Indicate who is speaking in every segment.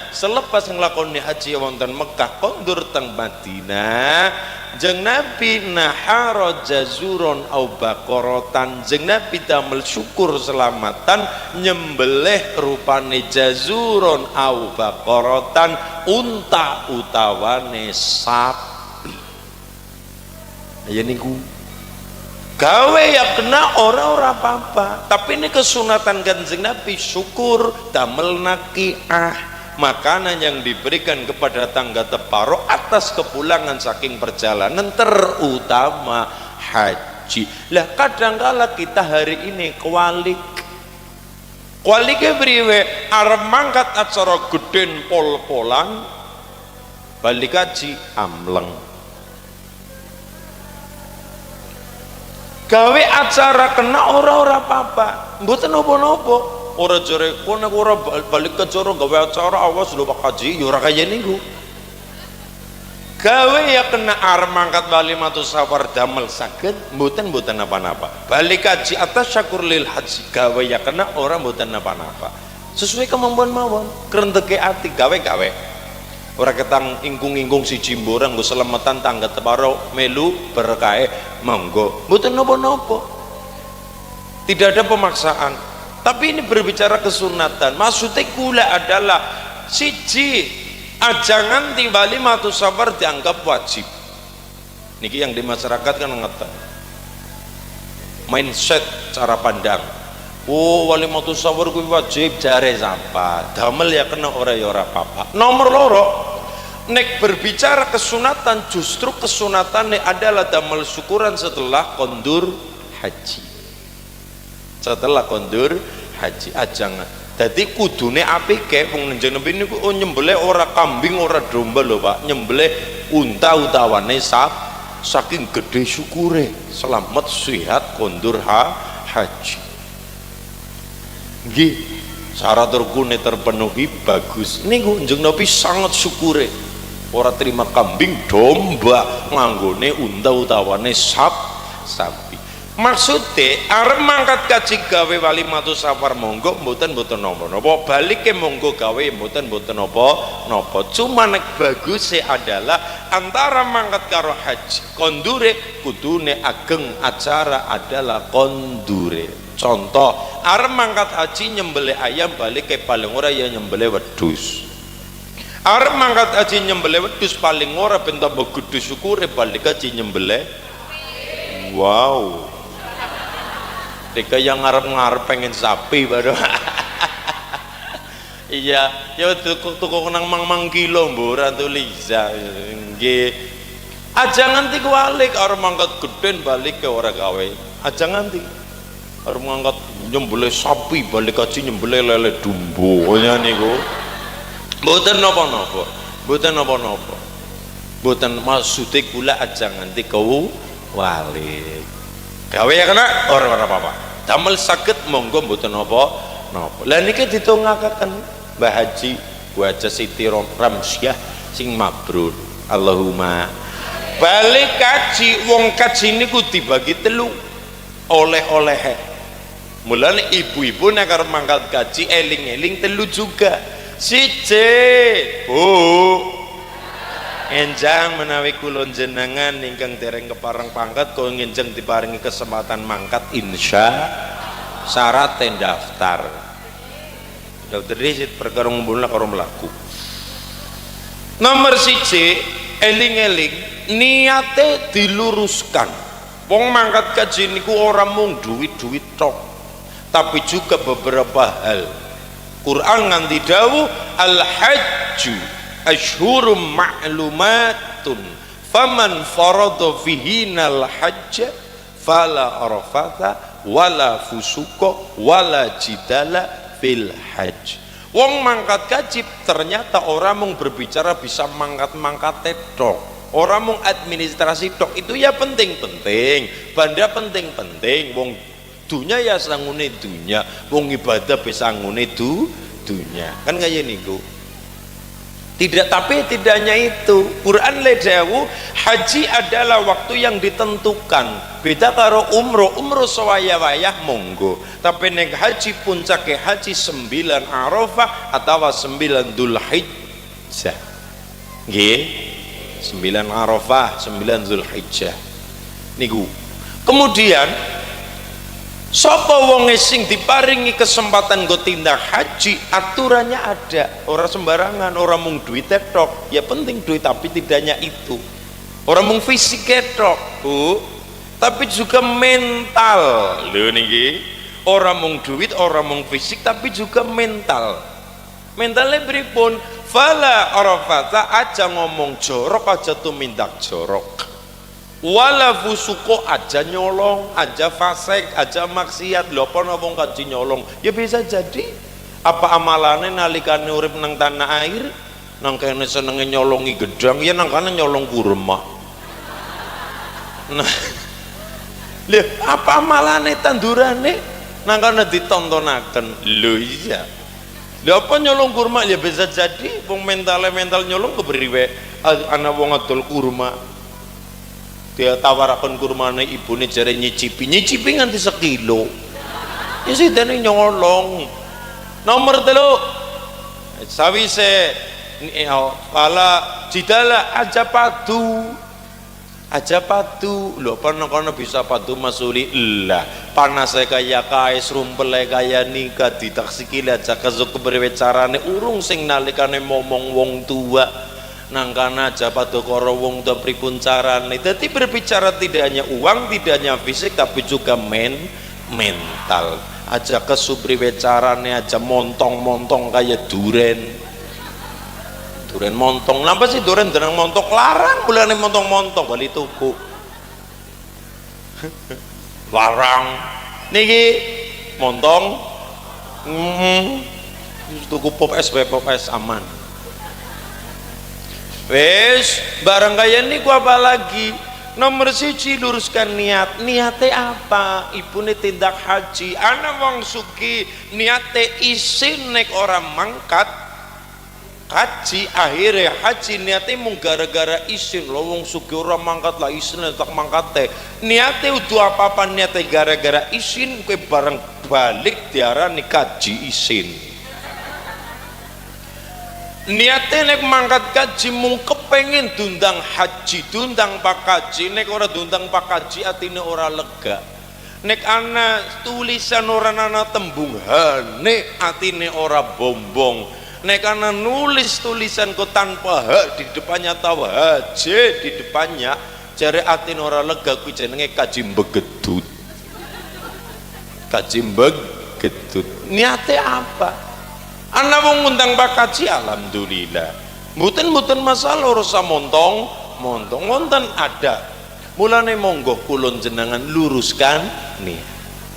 Speaker 1: selepas nglakoni haji wonten Mekah kondur teng Madinah jeng Nabi nahara jazuron au baqaratan jeng Nabi damel syukur selamatan nyembelih rupane jazuron au baqaratan unta utawane sapi. Ya niku gawe ya kena ora apa-apa, tapi ini kesunatan Kanjeng Nabi syukur damel nakiah, makanan yang diberikan kepada tangga teparo atas kepulangan saking perjalanan terutama haji. Lah kadangkala kita hari ini kualike priwe arep mangkat acara gedhen pol-polan balik haji amleng. Gawe acara kena ora apa-apa, mboten napa-napa. Ora jare kono ora balik ke cara gawe acara awas lho Pak Haji, ya ora kaya niku. Gawe ya kena arep mangkat walimatus safar damel saged, mboten napa-napa. Balik haji atas syakur lil haji, gawe ya kena ora mboten napa-napa. Sesuai kemampuan mawon, krenteke ati gawe. Ora ketang ingkung-ingkung siji mborang nggo selamatan tangga teparo melu berkahe monggo mboten napa-napa, tidak ada pemaksaan, tapi ini berbicara kesunatan. Maksudnya kula adalah siji ajangan timbali matu safar dianggap wajib niki yang di masyarakat kan ngeten mindset cara pandang, oh wali matu safar kuwi wajib jare sampa damel ya kena ora ya ora apa-apa. Nomor loro nek berbicara kesunatan, justru kesunatannya adalah damel syukuran setelah kondur haji. Setelah kondur haji ajangan. Jadi kudune apike wong njenengan niku nyembelih ora kambing ora domba lho Pak, nyembelih unta utawane saking gede syukure selamat sehat kondur haji. Nggih, syarat rukune terpenuhi bagus. Niku njeng Nabi sangat syukure. Ora terima kambing domba nganggone unta utawane sapi. Maksudnya arep mangkat kaji gawe walimatus safar monggo mboten napa-napa, balike monggo gawe mboten napa-napa. Cuma nek baguse adalah antara mangkat karo haji kondure kudune ageng acara adalah kondure. Contoh arep mangkat haji nyembelih ayam balike paling ora ya nyembelih wedhus. Arep mangkat haji nyembelih wedhus paling ora ben tambah gedhe syukure balik haji nyembelih. Wow. Deka yang ngarep pengen sapi baru. Iya, ya tuku nang mang kilo mbora tu Liza. Nggih. Aja nganti kualik arep mangkat gedhen balik ke ora gawe. Aja nganti. Arep mangkat nyembelih sapi balik haji nyembelih lele dumbo niku. Mboten napa-napa, mboten maksude kula aja nganti kau walik. Gawe ya kena ora apa-apa. Damel saged monggo mboten napa-napa. Lah niki ditungakaken Mbah Haji Bu Haja Siti Ramsyah sing mabrur. Allahumma. Balik kaji wong kaji niku dibagi telu oleh-oleh. Mulane ibu-ibu nek arep mangkat kaji eling-eling telu juga. Siji Bu enjang menawi kula jenengan ingkang dereng kepareng pangkat kula ngenjeng diparingi kesempatan mangkat insya syarat daftar risit perkara ngumpulna karo mlaku. Nomor siji eling-eling niate diluruskan. Wong mangkat kaji niku ora mung duit-duit tok, tapi juga beberapa hal. Quran nganti dawuh al-hajju asyhurum ma'lumatun faman farada fihinal hajja fala arafatha wala fusuqa wala jidala fil hajj. Wong mangkat kaji ternyata orang mung berbicara bisa mangkat-mangkat tok, orang mung administrasi tok. Itu ya penting-penting, banda penting-penting. Wong dunya ya sangune dunya, wong ibadah bisa ngune dunya kan kaya niku. Tidak, tapi tidak hanya itu. Quran ledawu haji adalah waktu yang ditentukan. Beda karo umroh. Umroh sewaya-wayah monggo. Tapi nek haji puncake haji 9 Arafah atau 9 Dzulhijjah. Nggih. 9 Arafah, 9 Dzulhijjah. Niku. Kemudian sapa wong sing diparingi kesempatan go tindak haji, aturannya ada, orang sembarangan, orang mung duit tok, ya penting duit tapi tidak hanya itu, orang mung fisik tok Bu, tapi juga mental lho niki, orang mung duit, orang mung fisik tapi juga mentalnya pripun? Fala arafata, aja ngomong jorok, aja tumindak jorok, wala fusuko, aja nyolong, aja fasik, aja maksiat. Lho apa wong kaji nyolong? Ya bisa jadi apa amalane nalikane urip nang tanah air, nang kene senenge nyolongi gedang, ya nang kana nyolong kurma. Nah, lho apa amalane tandurane nang kana ditontonaken. Lho iya. Lho apa nyolong kurma? Ya bisa jadi wong mental nyolong kepriwe ana wong adol kurma. Dia tawarakan kurmane ibune jare nyicipi nganti sekilo. Ya sidane nyolong. Nomor 3. Sawise pala jidala aja padu. Lho kono bisa padu masuli lah. Panase kaya kae, rumpele kaya nikah ditaksikile aja kesuk kepriwe carane urung sing nalikane momong wong tua. Nang kana aja padu karo wong tua pripun carane. Dadi berbicara tidak hanya uang, tidak hanya fisik tapi juga mental. Aja kesupriwe carane, aja montong kayak duren montong. Napa sih duren dereng montok? Larang bulane montong bali tuku. Larang. Niki montong. Tuku pop es aman. Wes barang kaya ini gua apa lagi? Nomor 1 luruskan niatnya apa? Ibune tindak haji, ana wong suki niate isin nek orang mangkat haji, akhirnya haji niate mung gara-gara isin. Lo wong suki orang mangkat lah isin tak mangkate niate udu apa-apa, niate gara-gara isin kue bareng balik diarani kaji isin. Niatnya nek mangkat kaji mung kepengen dundang haji, dundang pak kaji. Nek ora dundang pak kaji atine ora lega. Nek ana tulisan ora ana tembung hane atine ora bombong. Nek ana nulis tulisan kok tanpa ha di depannya tahu haji di depannya, jare atine ora lega kuwi jenenge kaji begedut. Kaji begedut. Niate apa? Ana wong ngundang pak kaji, alhamdulillah. Mboten masalah urusan montong wonten ada. Mulane monggo kulon jenengan luruskan nih.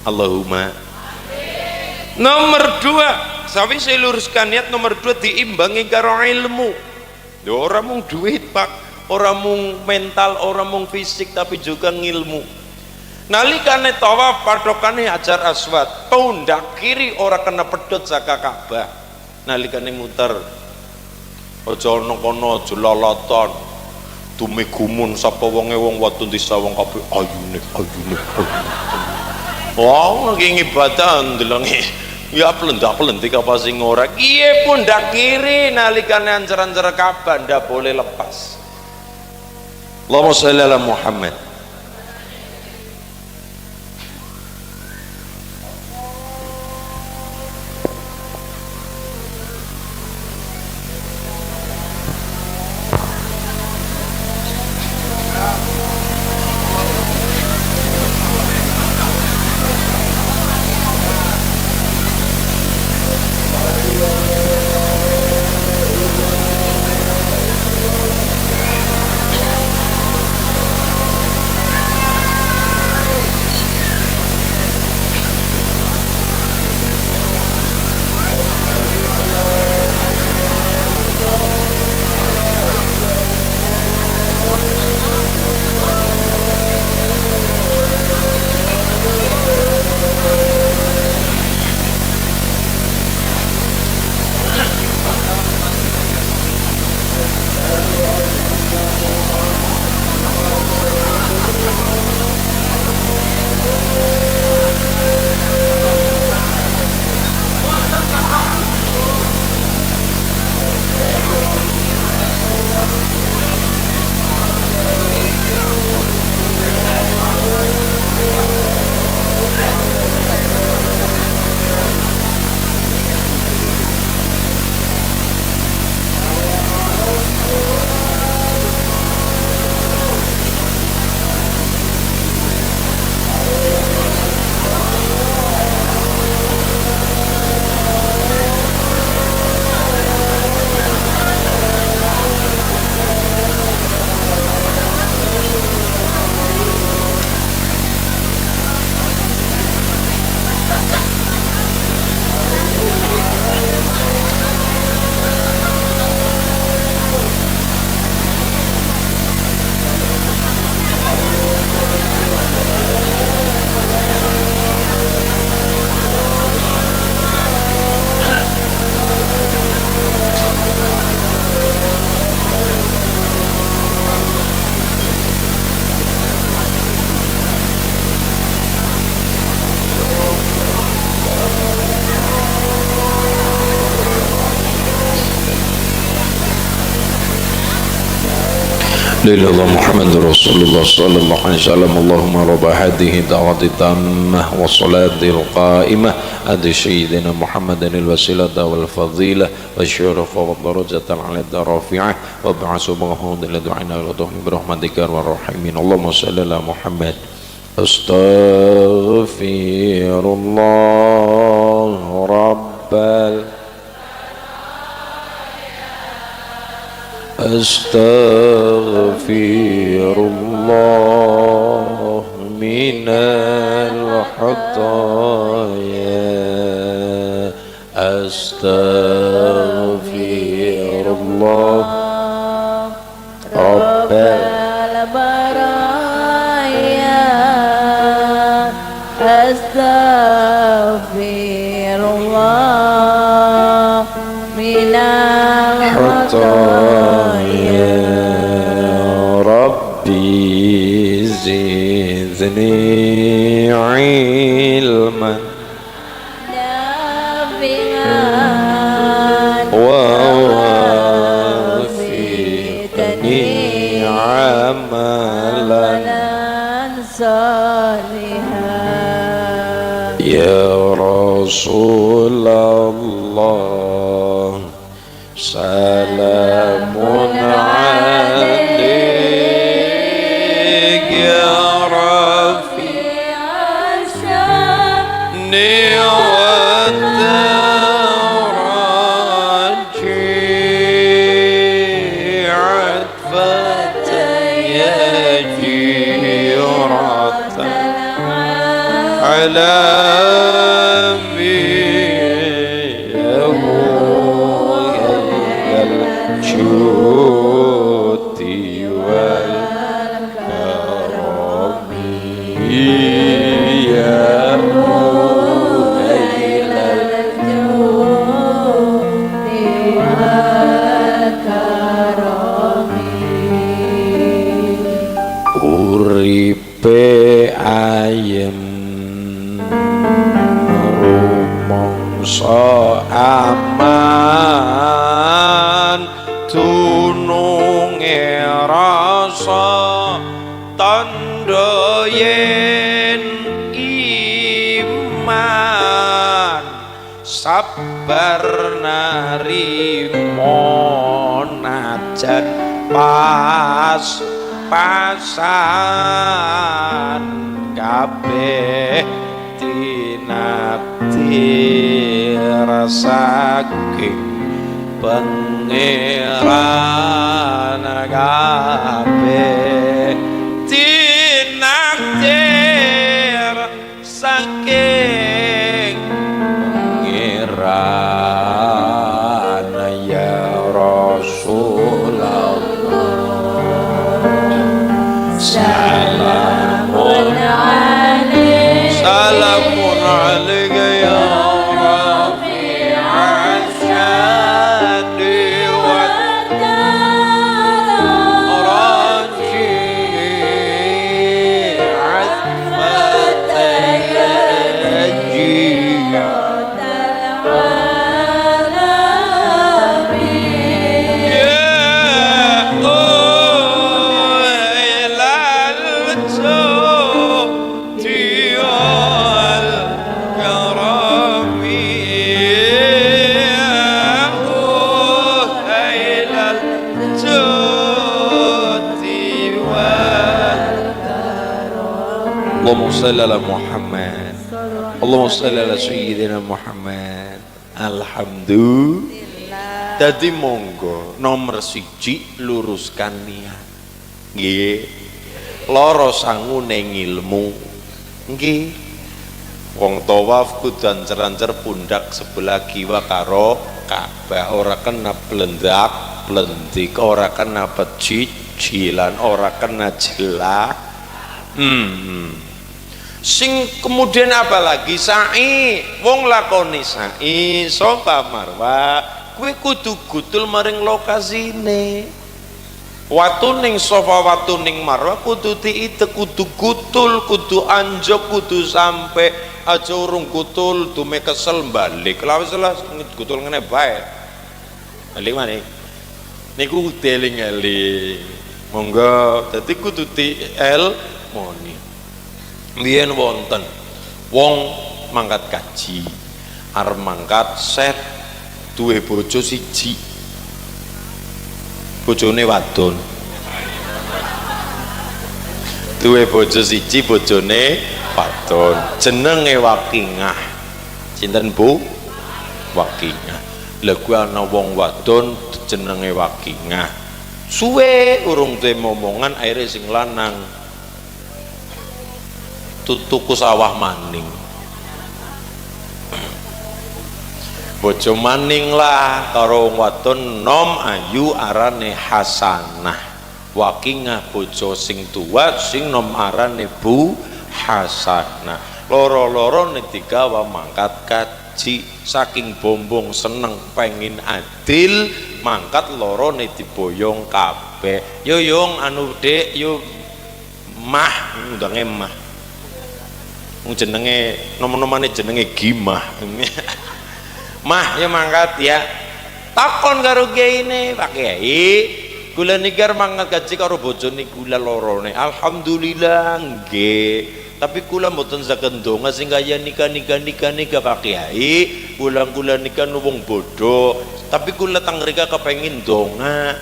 Speaker 1: Allahumma amin. Nomor 2, sawise luruskan niat, nomor 2 diimbangi karo ilmu. Ya ora mung duit, Pak. Ora mung mental, ora mung fisik tapi juga ngilmu. Nalikane tawaf padokane Hajar Aswad, pundak kiri ora kena pedhot saka Ka'bah. Nalikane muter aja ana kono, aja loloton tumegumun sapa wonge wong watu desa wong kabeh ayune wong nggih ibadah ndelenge ya plendak-plendik apa sing ora kiye pundak kiri nalikane ancer-ancer Ka'bah ndak boleh lepas. Allahumma sholli ala Muhammad. لله محمد رسول الله صلى الله عليه وسلم. اللهم رب هذه الدعوة التامة والصلاة القائمة آت سيدنا محمد الوسيلة والفضيلة والشرف والدرجة العليا الرفيعة وابعث مقامه لدعائنا ولطفنا برحمتك والرحيمين. اللهم صل على محمد. أستغفر الله رب أستغفر الله من الخطايا أستغفر الله رب البرايا أستغفر الله من الخطايا ربي زدني علما نافعا ووفقني عملا صالحا يا رسول الله سلام عليك يا رفيع الشأن والترجي عطفة يا جيرة على uripe ayem rumangsa aman tununge rasa tandha yen iman sabar narimo najan pas pasan kabeh tinapti saking pangeran kabeh tinakdir saking pangeran ya Rasulullah. Salamun alayka ya rafi'al syadi wal raji atfatan Allahumma shalli ala Muhammad. Allahumma shalli ala Sayyidina Muhammad. Alhamdulillah. Dadi monggo nomor 1 luruskan niat. Nggih. Loro sangune ngilmu. Nggih. Wong tawaf kudu ancer-ancer pundak sebelah kiwa karo Ka'bah, ora kena blendak, blendik, ora kena pecijilan, ora kena jelah. Sing kemudian apalagi sa'i, wong lakoni sa'i Safa Marwah kuwi kudu gutul maring lokasine. Watu ning Safa, watu ning Marwah kudu diite, kudu gutul, kudu anjok, kudu sampai aja urung gutul dume kesel balik. Lah wis gutul ngene bae. Balik maneh. Niku deling-eling. monggo dadi kudu el moni. Biyen wonten wong mangkat kaji arep mangkat set duwe bojo siji, bojone wadon, duwe bojo siji bojone wadon, jenenge Wakingah. Sinten Bu? Wakingah. Lha kuwi ana wong wadon jenenge Wakingah, suwe urung duwe momongan akhire sing lanang tuku sawah maning, bojo maning lah karo wong wadon nom ayu arane Hasanah. Wakingah bojo sing tua sing nom arane Bu Hasanah. Loro-loro digawa mangkat kaji, saking bombong seneng pengin adil mangkat loro diboyong kabeh. Yo yung anu Dek, yo mah undange mah. Jenenge nom-nomane jenenge Gimah. Mah ya mangkat ya. Takon karo kiyaine, Pak Kiai, kula niki arep mangkat kaji karo bojone kula lorone. Alhamdulillah nggih. Tapi kula mboten saged ndonga sing kaya nikah Pak Kiai. Kula nikah wong bodoh. Tapi kula teng mriki kepengin ndonga.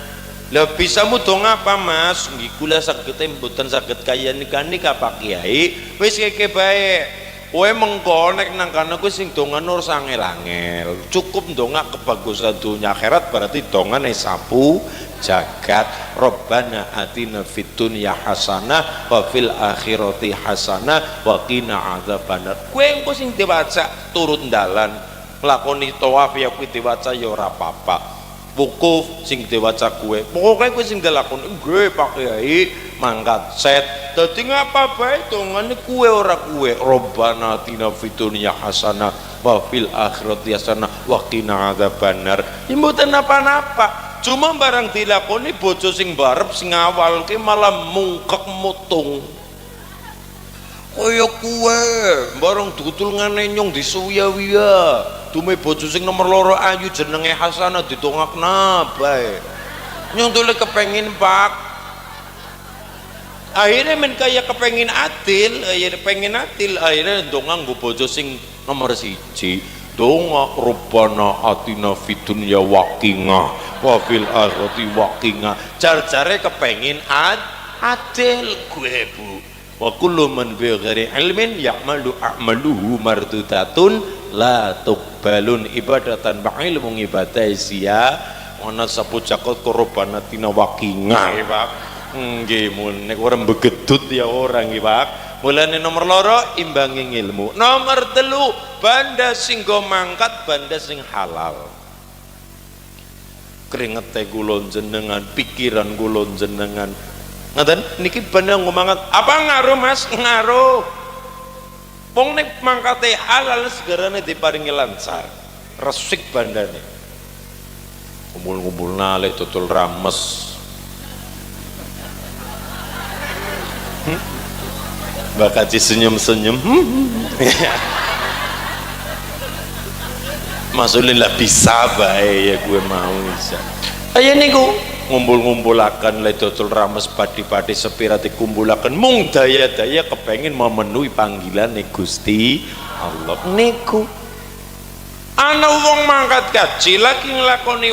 Speaker 1: Lah bisa donga apa Mas? Nggih kula saged mboten saged kaya nikah Pak Kiai. Wis keke bae. Kowe mengko nek nang kana kuwi sing dongane ora angel-angel. Cukup ndonga kebagusan dunya akhirat berarti dongane sapu jagat. Rabbana atina fid dunya hasanah wa fil akhirati hasanah wa qina adzabannar. Kowe engko sing diwaca turut dalan nglakoni tawaf ya kuwi diwaca ya ora apa-apa. Wukuf sing diwaca kue, pokoknya kue sing dilakoni nggih Pak Kiai mangkat set. Dadi ngapa bae dongane kue ora kue. Robbana atina fid dunya hasanah wa fil akhirati hasanah wa qina adzabannar. Ya mboten napa-napa. Cuma barang dilakoni bojo sing barep sing awal ki malah mungkek mutung. Kaya kue bareng dutul ngane nyong disuwiya-wiya. Dume bojo sing nomor loro ayu jenenge Hasanah ditongakna bae. Nyong tule kepengin Pak. Akhirnya men kaya kepengin adil, akhirnya ndonga nggo bojo sing nomor siji. Donga Rabbana atina fid dunya waqingah wa fil akhirati waqingah. Jar-jare kepengin adil gue Bu. Wa kullu man bi ghairi ilmin ya'malu a'maluhu mardudatun la tuqbalun ibadatan ba'ilmu ibadah sia ana sapu jakot korban tina Wakingah nggih Pak. Nggih mun nek ora begedut ya ora nggih Pak. Mulane nomor loro imbangi ilmu. Nomor telu banda sing go mangkat banda sing halal. Keringete kula jenengan, pikiran kula jenengan. Ngaten niki banda ngomangat apa ngaruh Mas? Ngaruh. Wong nek mangkate halal segarane diparingi lancar. Resik bandane. Kumpul-kumpul nalih tutul rames. Mbak Kaji senyum-senyum. Maksudnya bisa bae ya gue mau bisa. Ayo niku ngumpul-ngumpulakan le tutul rames padi-padi sepirati kumpulakan mung daya-daya kepengin memenuhi panggilan Gusti Allah niku. Ana wong mangkat kaji lagi nglakoni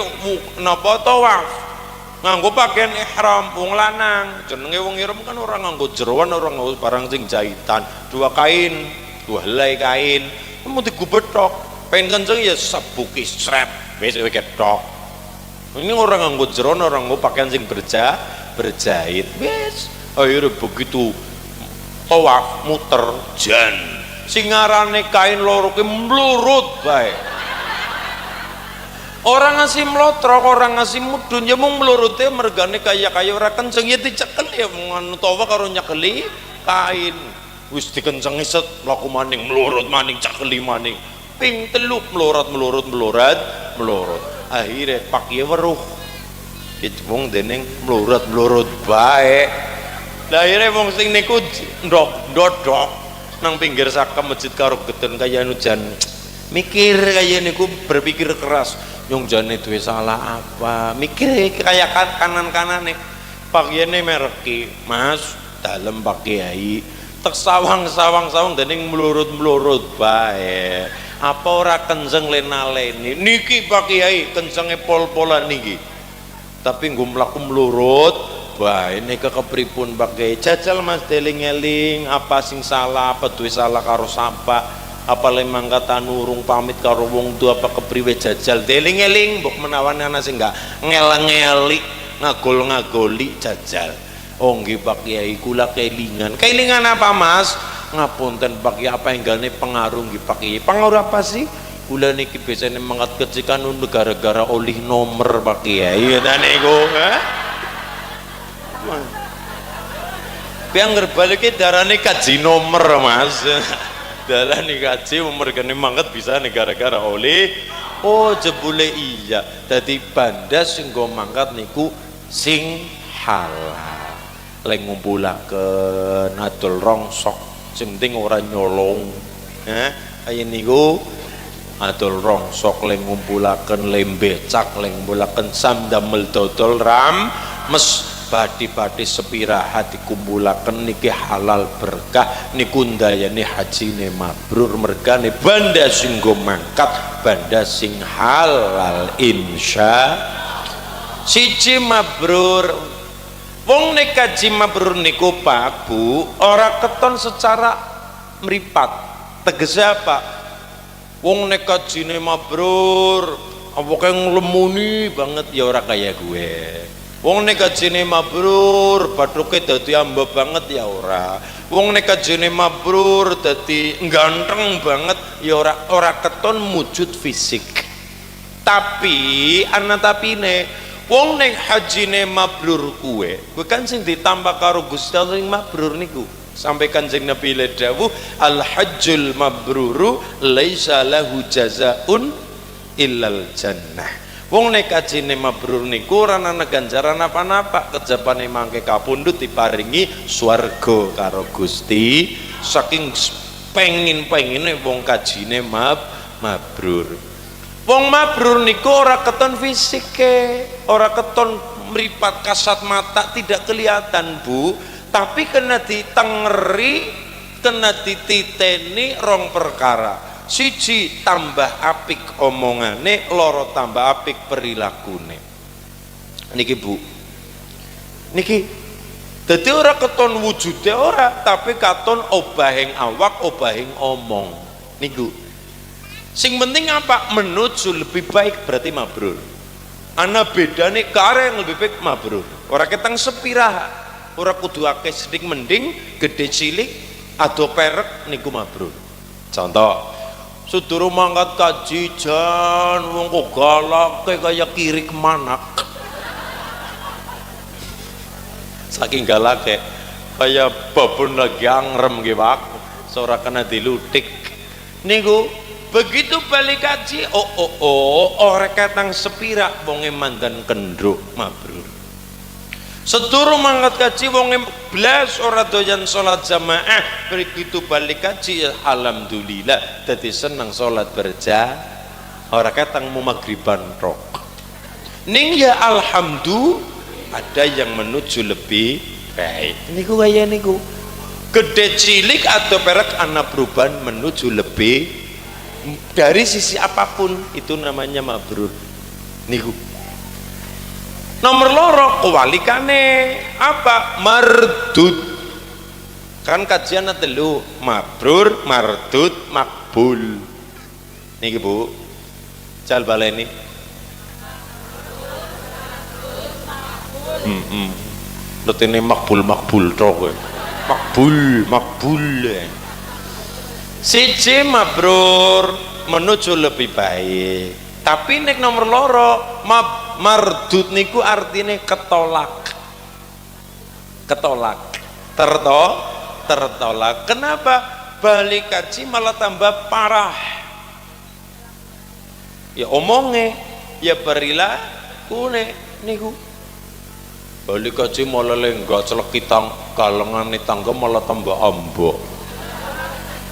Speaker 1: napa tawaf nganggo pakaian ihram wong lanang jenenge wong ihram kan orang nganggo jeroan orang nganggo barang sing jahitan dua kain dua helai kain mau digubethok pengen kenceng ya sabuki strap wis ketok. Ini orang nganggo jeroan orang nganggo pakaian sing berjahit wis akhirnya begitu tawaf muter jan sing ngarane kain loro ki mlurut bae. Orang ngasih melotrok, orang ngasih mudun ya mung melurute mergane kaya ora kenceng ya dicekel ya ngono tawa karo nyekeli kain. Wis dikencengi set laku maning melurut maning cekeli maning. Ping telu melurut. Akhire Pak ya weruh. Itu wong dening melurut bae. Lah akhire wong sing niku ndodok nang pinggir sakem masjid karo geden kaya hujan. Mikir kaya niku berpikir keras. Nyong jane duwe salah apa mikir kayak kanan-kanan nih pakaiane mereki Mas dalem Pak Kiai tek sawang dening mlurut-mlurut bae apa ora kenceng lenaleni niki Pak Kiai kencenge pol-polan niki tapi nggo mlaku mlurut bae nek kepripun Pak Kiai jajal Mas deling-eling apa sing salah apa duwe salah karo sapa apa le mangkat urung pamit karo wong tua apa kepriwe jajal deling-eling mbok menawan ana sing enggak ngel-ngeli ngagol-ngagoli jajal. Oh nggih Pak Kiai kula kelingan apa Mas ngapunten Pak Kiai apa enggane pengaruh nggih Pak Kiai pengaruh apa sih kula niki biasane mangkat kejikan gara-gara oleh nomor Pak Kiai ta niku piang ngerbalik darane kaji nomor Mas darane kaji mergane mangkat bisa gara-gara oleh oh jebule iya dadi banda sing go mangkat niku sing halal lek ngumpulaken adol rongsok sing penting ora nyolong kaya niku adol rongsok lek ngumpulaken lembecak lek ngumpulaken samdamel dodol ram mes badi-badi sepirahat dikumpulaken niki halal berkah niku ndayane hajine mabrur mergane banda sing go mangkat banda sing halal insya siji mabrur wong nek kaji mabrur niku Pak Bu ora keton secara mripat tegese apa wong nek kajine mabrur apa kaya nglemuni banget ya ora kaya gue wong nek kajine mabrur bathuke dadi amba banget ya ora wong nek kajine mabrur dadi ganteng banget ya ora keton wujud fisik tapi ana tapine wong nek hajine mabrur kuwe kan sing ditambah karo Gusti Allah sing mabrur niku sampai Kanjeng Nabi le dawuh al hajjul mabruru laisa lahu jazaun illal jannah wong nek hajine mabrur niku ora ana ganjaran apa-apa kejabane mangke kapundhut diparingi swarga karo Gusti saking pengin-pengine wong kajine mabrur wong mabrur niku ora keton fisike ora keton meripat kasat mata tidak kelihatan Bu tapi kena ditengeri kena dititeni rong perkara siji tambah apik omongane loro tambah apik perilakune niki Bu niki dadi ora keton wujude ora tapi katon obahing awak obahing omong niku sing penting apa menuju lebih baik berarti mabrur ana bedane kare yang lebih baik mabrur ora ketang sepiraha ora kudu akeh sithik mending gede cilik ado perek niku mabrur contoh sedurung mangkat kaji jan wong kok galake kaya kirik manak saking galake kaya babon lagi angrem nggih Pak ora kena dilutik niku begitu balik kaji ora katang sepira wonge mandan kendruk mabrur sedurung mangkat kaji wonge blas ora doyan salat jamaah begitu balik kaji alhamdulillah dadi seneng salat berjamaah ora katang mu magriban rok ning ya alhamdulillah ada yang menuju lebih baik niku kaya niku gede cilik atau perak anak perubahan menuju lebih dari sisi apapun itu namanya mabrur niku nomor loro kewalikane apa mardud kan kajian telu mabrur mardud makbul niki Bu jal baleni ini makbul tok makbul siji mabrur menuju lebih baik tapi nek nomor loro mardud niku artine ketolak tertolak kenapa balik kaji malah tambah parah ya omonge ya perilakune niku balik kaji malah lenggak celekitang galengane tangga malah tambah ambok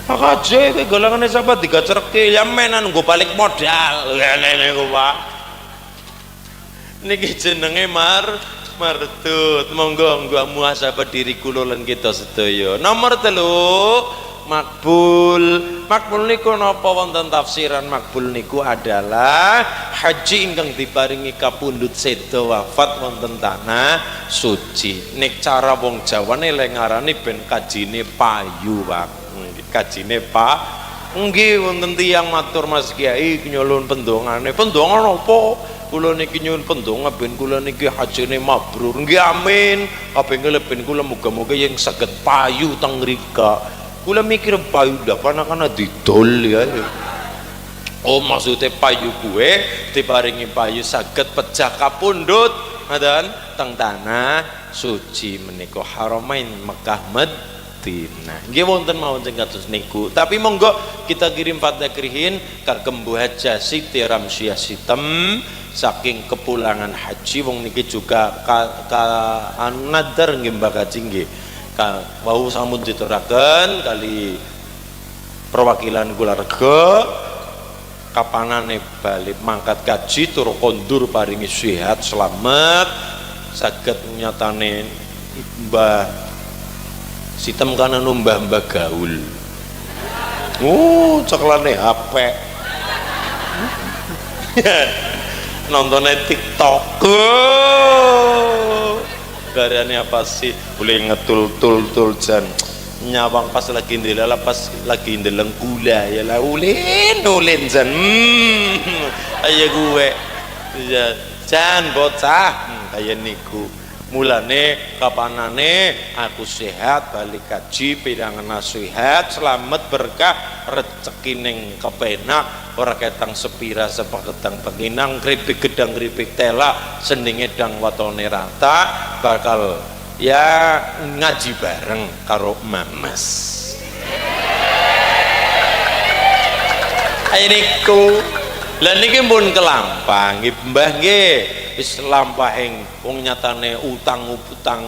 Speaker 1: aja kowe golongane sapa digacerke ya menan nggo balik modal ngene niku Pak niki jenenge Martut monggo muhasabah diri kula lan kita sedaya. Nomor 3 makbul. Makbul niku napa wonten tafsiran makbul niku adalah haji ingkang diparingi kapundhut seda wafat wonten tanah suci. Nek cara wong Jawane lek ngarani ben kajine payu, Pak. Kajine nggih wonten tiyang matur Mas Kiai nyulun pendongane. Pendongan apa? Kula niki nyuwun pendonga ben kula niki hajine mabrur. Nggih amin. Kaping ben kula muga-muga yang saged payu teng mrika. Kula mikir payu dapan-dapan didol ya. Oh maksudnya payu kuwe diparingi payu saged pejah kapundhut ngoten teng tanah suci menika Haramain Mekah Madinah. Nggih wonten mawon sing kados niku. Tapi monggo kita kirim fatdakrihin kagem Bu Hajah Siti Ramsyah Sitem saking kepulangan haji wong niki juga nadar nggih Mbak Kaji nggih wau sampun dituraken kali perwakilan keluarga kapanane balik mangkat kaji tur kondur paringi sehat selamat saged nyatane Mbah Sitem kana mbah gaul ceklane HP nontonnya TikTok garane apa sih boleh ngetul jan nyawang pas lagi ndelala pas lagi ndeleng gula ya lah ulin jan ayo gue ya jan bocah kaya niku mulane kapanane aku sehat balik kaji pirangan nasihat selamat berkah rezeki ning kepenak ora ketang sepira sepaketang penginang keripik gedang keripik tela sendinge dang watone rata bakal ya ngaji bareng karo mamas ayo niku lha niki pun kelampang nggih Mbah nggih wis lampahing wong nyatane utang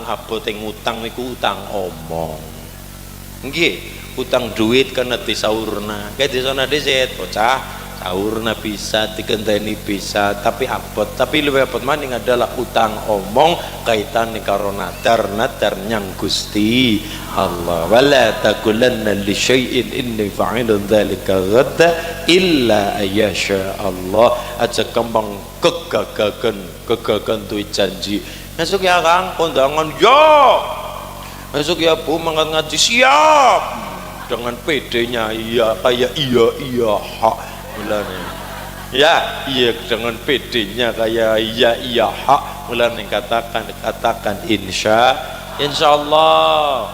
Speaker 1: aboting utang niku utang omong nggih utang duit karena disaurna kayak di sana deset bocah saurna bisa dikenteni bisa tapi abot tapi lebih abot maning adalah utang omong kaitan karo nadar nyang Gusti Allah wala taqulanna li syai'in inni fa'ilun dzalika ghadda illa ayyasha Allah aja kembang kegagagan tuh janji besok ya Kang kondangan yo besok ya Bu mangkat ngaji siap dengan PD-nya iya kayak iya hak mulane ya iya dengan PD-nya kayak iya hak mulane katakan insya Allah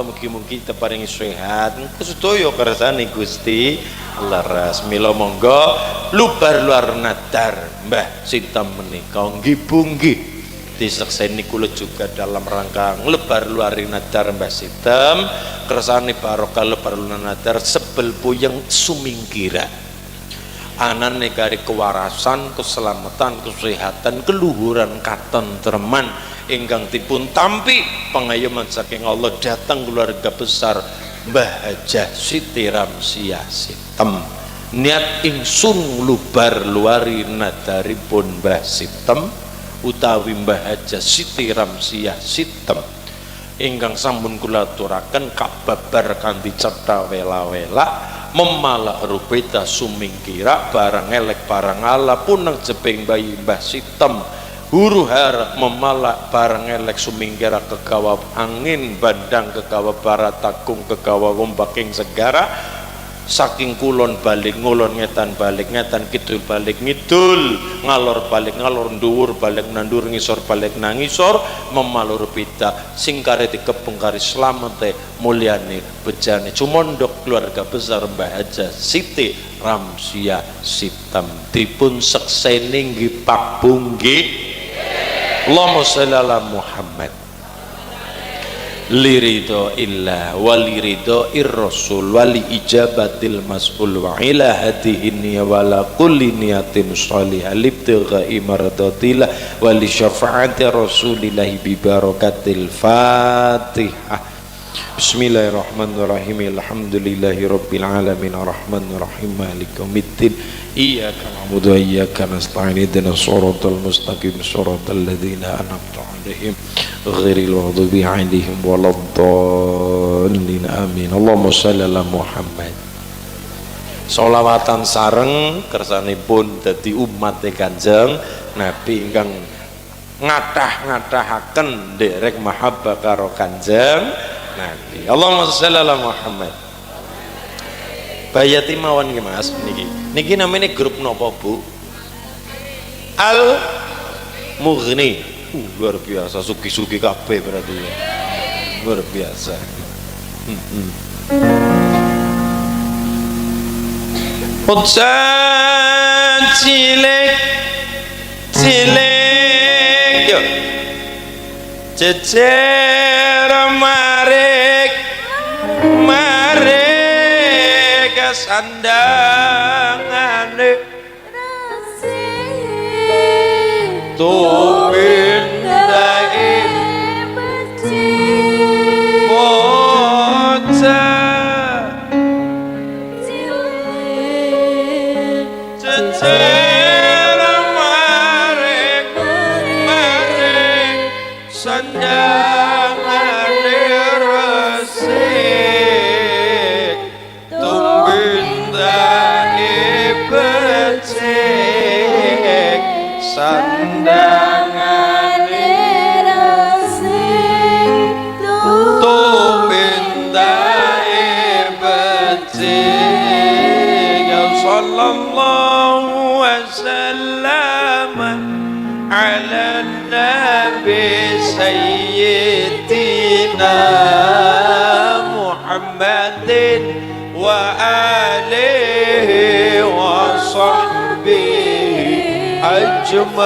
Speaker 1: mungkin kita paringi sehat kesedaya kersane Gusti leres mila monggo lubar luar nadar Mbah Sitem menika nggih disekseni kula juga dalam rangka nglebar luari nadar Mbah Sitem kersane barokah lebar luar nadar sebel puyeng sumingkira anane kari kewarasan keselamatan kesehatan keluhuran katentreman ingkang dipun tampi pengayoman saking Allah datang keluarga besar Mbah Hajah Siti Ramsyah Sitem niat ingsun lubar luari nadaripun Mbah Sitem utawi Mbah Hajah Siti Ramsyah Sitem ingkang sampun kula aturaken kababar kanthi cetha wela-wela memalak rubeda sumingkira barang elek barang ala puneng jeping bayi Mbah Sitem huru hara memalak barang elek sumingkira kegawa angin bandang kegawa barat takung kegawa wombaking segara saking kulon balik ngulon ngetan balik ngetan kidul balik ngidul ngalor balik ngalor nduwur balik nandur ngisor balik nangisor memalur pita singkare dikepung kari slamete mulyane bejane cumondok keluarga besar Mbah Hajah Siti Ramsyah Sitem dipun sekseni nggih Pak Bunggi Allahumma sholli ala Muhammad lirido illa walirido irrasul wali ijabatil mas'ul wa ila hadihi wala kulli niyatin sholihah libtigha imardatilah wali syafaati rasulillahi bi barakatil fatihah Bismillahirrahmanirrahim. Alhamdulillahi rabbil alamin arrahmanir rahim maliki yaumiddin. Iyyaka na'budu wa iyyaka nasta'in ihdinas shiratal mustaqim shiratal ladzina an'amta 'alaihim ghairil maghdubi 'alaihim waladdallin. Amin. Allahumma shalli ala Muhammad. Sholawatan sareng kersanipun dadi umat Kanjeng Nabi ingkang ngathah-ngathahaken nderek mahabbah karo Kanjeng Nabi. Allahumma sholli ala Muhammad. Bayati mawon nggih Mas niki. Niki namanya grup napa Bu? Al Mughni. Luar biasa, sugi-sugi kabeh berarti ya. Luar biasa. Ocan cilik cilik yo jejer marik marik sandangane tupindake bocah jejer marik marik sandangane resik tumpindake becik sandangane resik tumpindake becik ya sallallahu wasallam ala nabi sayyidina Muhammadin wa alihi wa sahbihi ajma'ina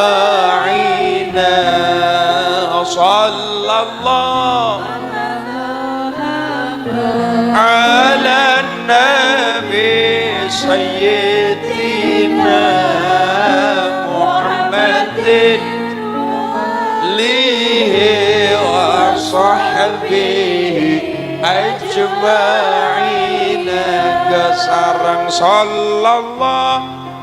Speaker 1: sallallahu ala nabi sayyidina Muhammadin lihi wa sahbihi ajma'ina kasarang sallallahu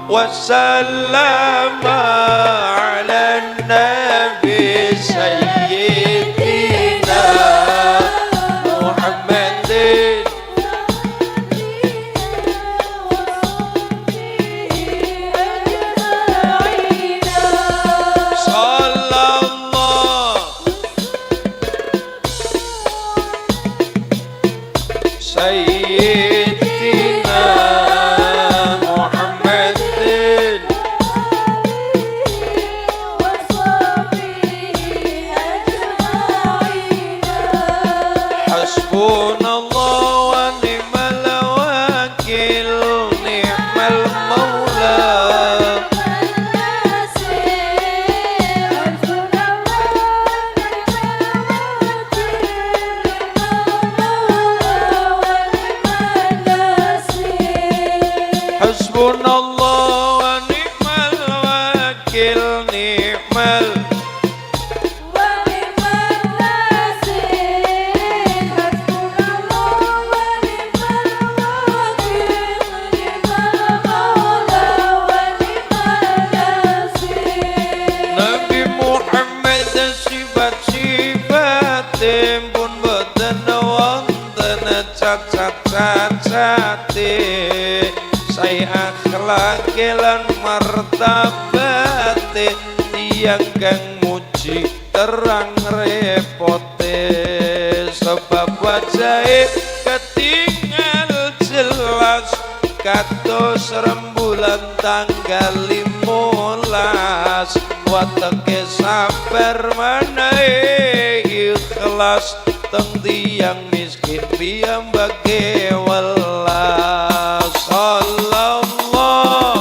Speaker 1: wasallam ala nabi sayyidina Muhammadin Sayyidina Muhammadin hasbunallah wa ni'mal wakil ni'mal maula hasbunallah wa ni'mal wakil ni'mal Nabi Muhammad sifat-sifatipun pun boten wonten cacat-cacate saya akhlake lan martabate tiyang kang muji terang repote sebab wajahe ketinggal jelas kados rembulan tanggal 15 wateke sabar menehi ikhlas teng tiyang miskin piyambake welas sallallahu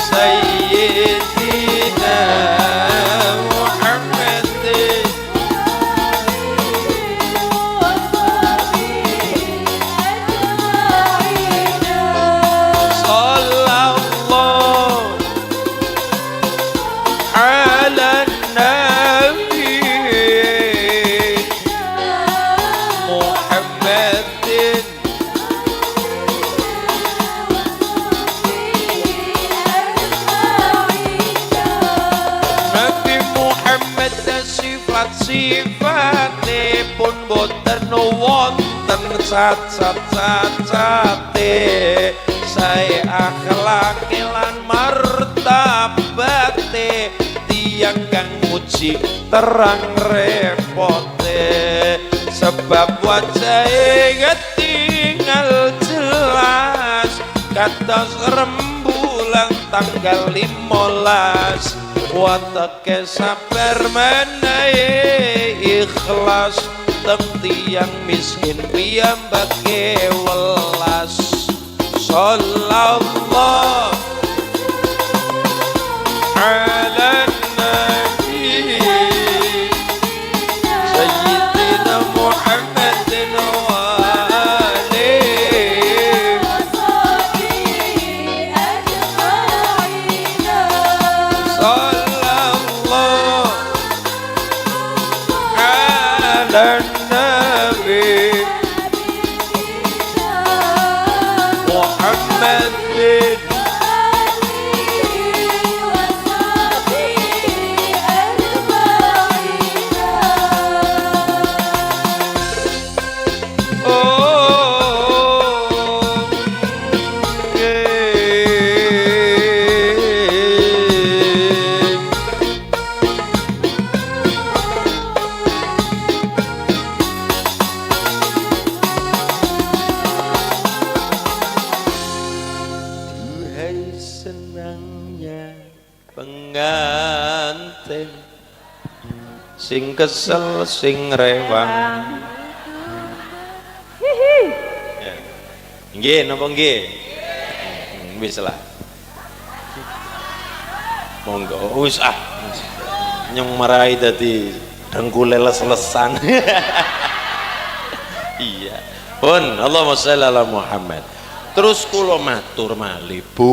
Speaker 1: sayyidina Muhammadin sallallahu ala nabi wonten cacat-cacate saya akhlak lan martabate tiyang kang muji terang repote sebab wajahe ketinggal jelas kados rembulan tanggal 15 watake sabar menehi ikhlas teng tiyang miskin piyambake welas sallallahu ala nabi sayyidina Muhammadin wa alihi washabihi ajma'in sallallahu ala nabi Muhammadin pengantin sing kesel sing rewang nggih napa nggih wis lah monggo wis nyong marai dadi dengkule les-lesan iya pun Allahumma sholli ala Muhammad terus kula matur malih Bu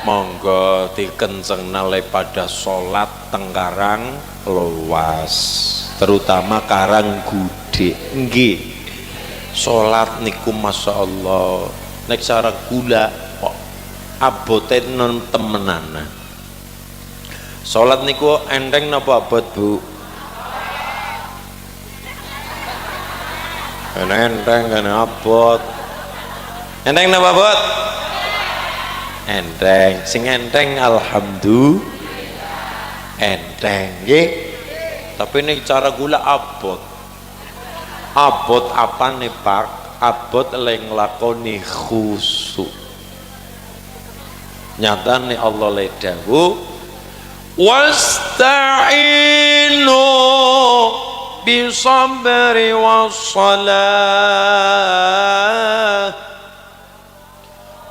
Speaker 1: monggo dikencengna pada sholat tengkarang luas terutama karang gude nggih sholat niku masya Allah nek cara gula kok abote non temenana sholat niku enteng napa abot Bu enteng kan abot enteng napa abot enteng sing enteng alhamdulillah enteng nggih tapi ini cara gula abot apa nih Pak abot leng lakoni khusyuk nyata nih Allah le dawuh wasta'inu bisabri wassalah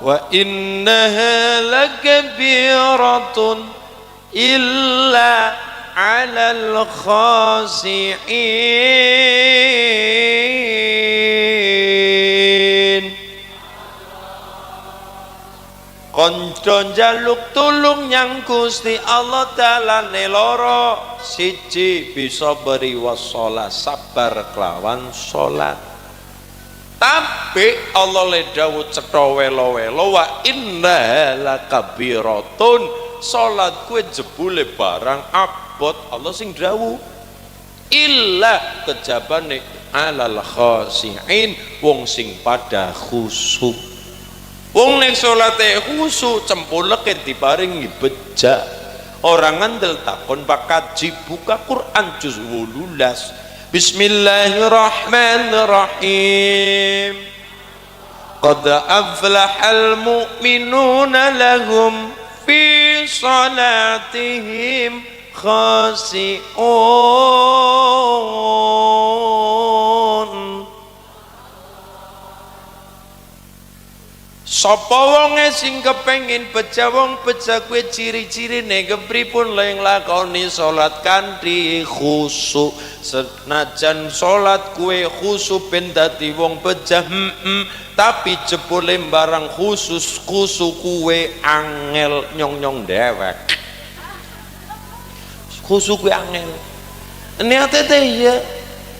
Speaker 1: wa innaha lakabiratun illa 'alal khashi'in kanca njaluk tulung nyang Gusti Allah dalane loro siji bisa beri wassalah sabar kelawan salat tapi Allah le dawuh cetha welo-welo wa inna lakabiratun salat kuwi jebule barang abot Allah sing dawuh illa kejabane alal khashi'in wong sing pada khusyuk wong nek salate khusyuk cempuleke diparingi bejak orang ngandel takon pakaji buka Quran juz 18 Bismillahirrahmanirrahim qad aflahal mu'minuna lahum fi salatihim khashi'un sapa wonge sing kepengin beja wong beja kuwi ciri-cirine kepripun leng lakoni salat kanthi khusyuk senajan salat kuwi khusyuk ben dadi wong beja tapi jebule barang khusus kuwe angel nyong-nyong dewek khusyuk kuwi angel niate teh ya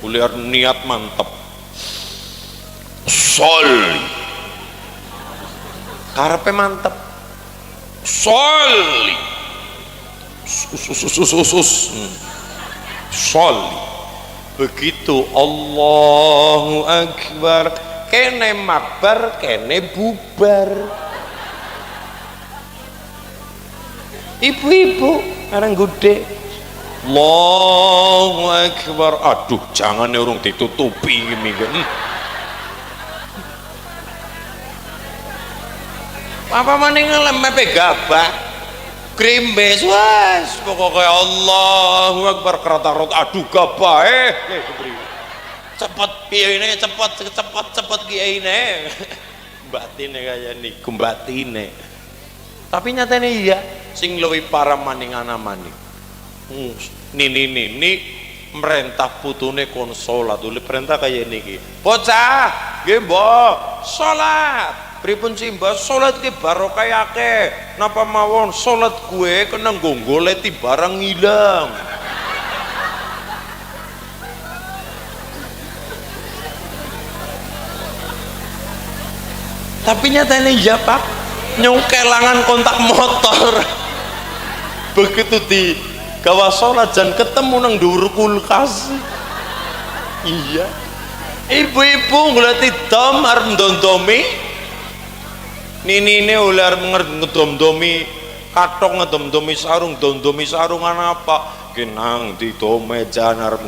Speaker 1: kuliah niat mantep sholli karepe mantep sholli begitu Allahu Akbar kene makbar kene bubar. Ibu-ibu orang gede Allahu Akbar, aduh jangan urung ditutupi ini kan. Apa maning lemepe gabah krimbes wes pokoknya Allahu Akbar kerata-rot aduh gabah cepet piye ini cepet kiai ini batine kaya niku batine. Tapi nyatane iya sing luwih parah maning ana maning nini merentah putune kon salat dulu perintah kaya niki bocah nggih mbok salat pripun sih mbak salat ki barokah akeh napa mawon salat gue kena goleti barang hilang. Tapi nyatanya iya pak nyong kelangan kontak motor begitu di gawa sholat dan ketemu nang dhuwur kulkas. Iya ibu-ibu ngelati dom arep ndondomi nini ular ngedom-domi katok ngedom-domi sarung dondomi sarungan apa kenang di domejan arep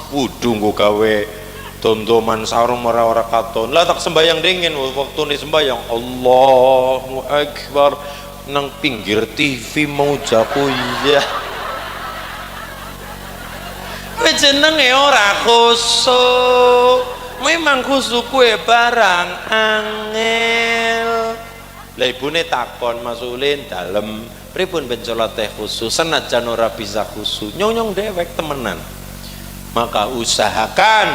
Speaker 1: wudu nggo gawe dom-doman sarung ora katon lah tak sembayang dingin waktu ini sembayang Allahu Akbar nang pinggir TV mau jaku iya jenenge ora khusuk memang khusuk kue barang angel lah ibune takon masulin dalem pripun ben salat teh khusuk senajan ora bisa khusuk nyong dewek temenan maka usahakan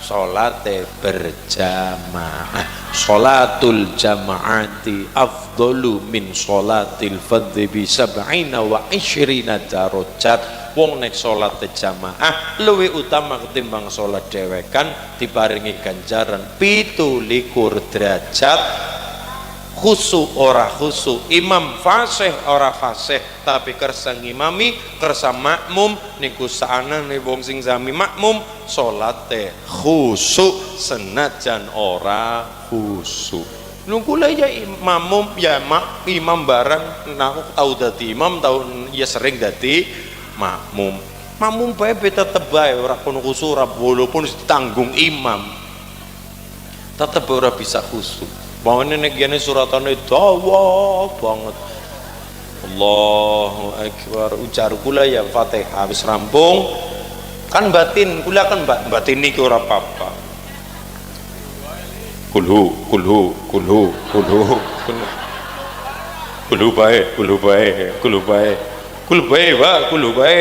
Speaker 1: sholat berjamaah. Sholatul jamaati afdalu min sholatil fardhi bi sab'ina wa ishrina darajat. Wong nek sholat jamaah luwih utama ketimbang sholat dhewekan diparingi ganjaran 17 derajat. Khusuk ora khusuk, imam fasih ora fasih, tapi kersa ngimami kersa makmum niku saanane wong sing sami makmum salate khusuk senajan ora khusuk. Nungkula ya makmum ya imam barang nah aku tahu dadi imam tahu ya sering dadi makmum. Makmum bae tetep bae ora kono khusuk ora walaupun ditanggung imam. Tetep ora bisa khusuk. Bangunnya negiannya suratannya dawa banget. Allahu Akbar ujar kula ya Fatihah habis rampung kan batin kula kan batin ini ora apa-apa. Kulhu bae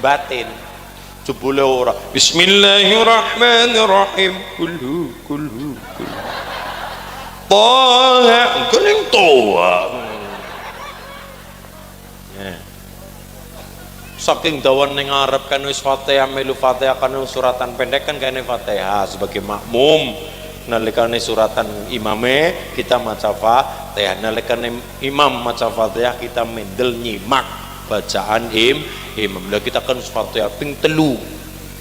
Speaker 1: batin jebule ora bismillahirrahmanirrahim kulhu Toha kening toha saking dawan ning ngarep kan wis Fatihah melu Fatihah kan suratan pendek kan kene Fatihah sebagai makmum nalikane suratan imame kita maca Fatihah nalikane imam maca Fatihah kita mendel nyimak bacaan imam lah kita kan Fatihah ping 3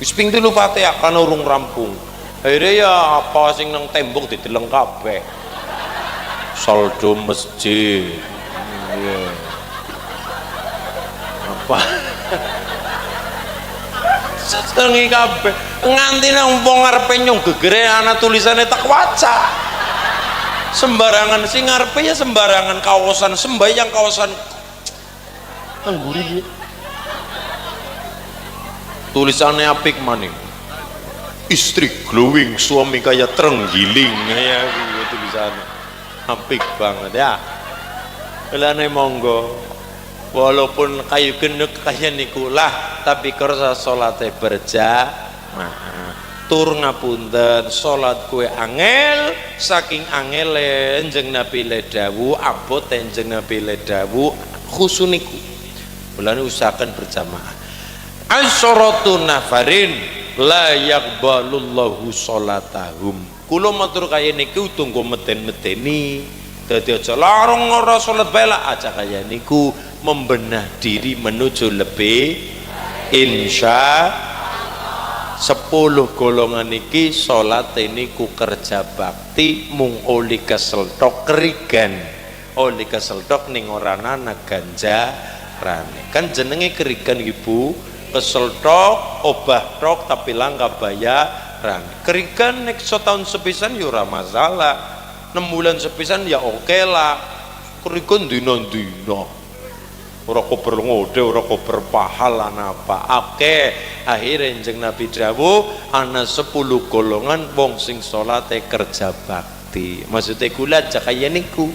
Speaker 1: wis ping 3 Fatihah kan urung rampung akhirnya ya apa sing nang tembok dideleng kabeh saldo masjid apa setengi kabeh nganti nang wong ngarepe nyong gegere ana tulisane tak waca sembarangan sing ngarepe ya sembarangan kaosan sembayang kaosan angguri tulisannya apik maning istri glowing suami kaya terenggiling ya tulisannya apik banget ya kelane monggo walaupun kayu gendek kaya nikulah tapi kersa salate berjamaah tur ngapunten salat kue angel saking angele enjeng Nabi ledawu abot enjeng Nabi ledawu khusuniku mulane usahakan berjamaah asyaratu nafarin la yaqbalullahu salatahum. Kula matur kaya niku tunggu meden-medeni dadi aja larang ora salat bae aja kaya niku membenah diri menuju lebih insya 10 golongan iki salat niku kerja bakti mung oli kesel tok kerigan oli kesel tok ning ora ana ganjarane kan jenenge kerigan ibu kesel tok obah tok tapi langka bayaran kerigan nek setahun sepisan ya ora masalah 6 bulan sepisan ya oke lah kerigan dina-dina ora kober ngode ora kober pahala napa oke akhirnya jeneng Nabi dawuh ana 10 golongan wong sing salate kerja bakti maksudnya kula aja kaya niku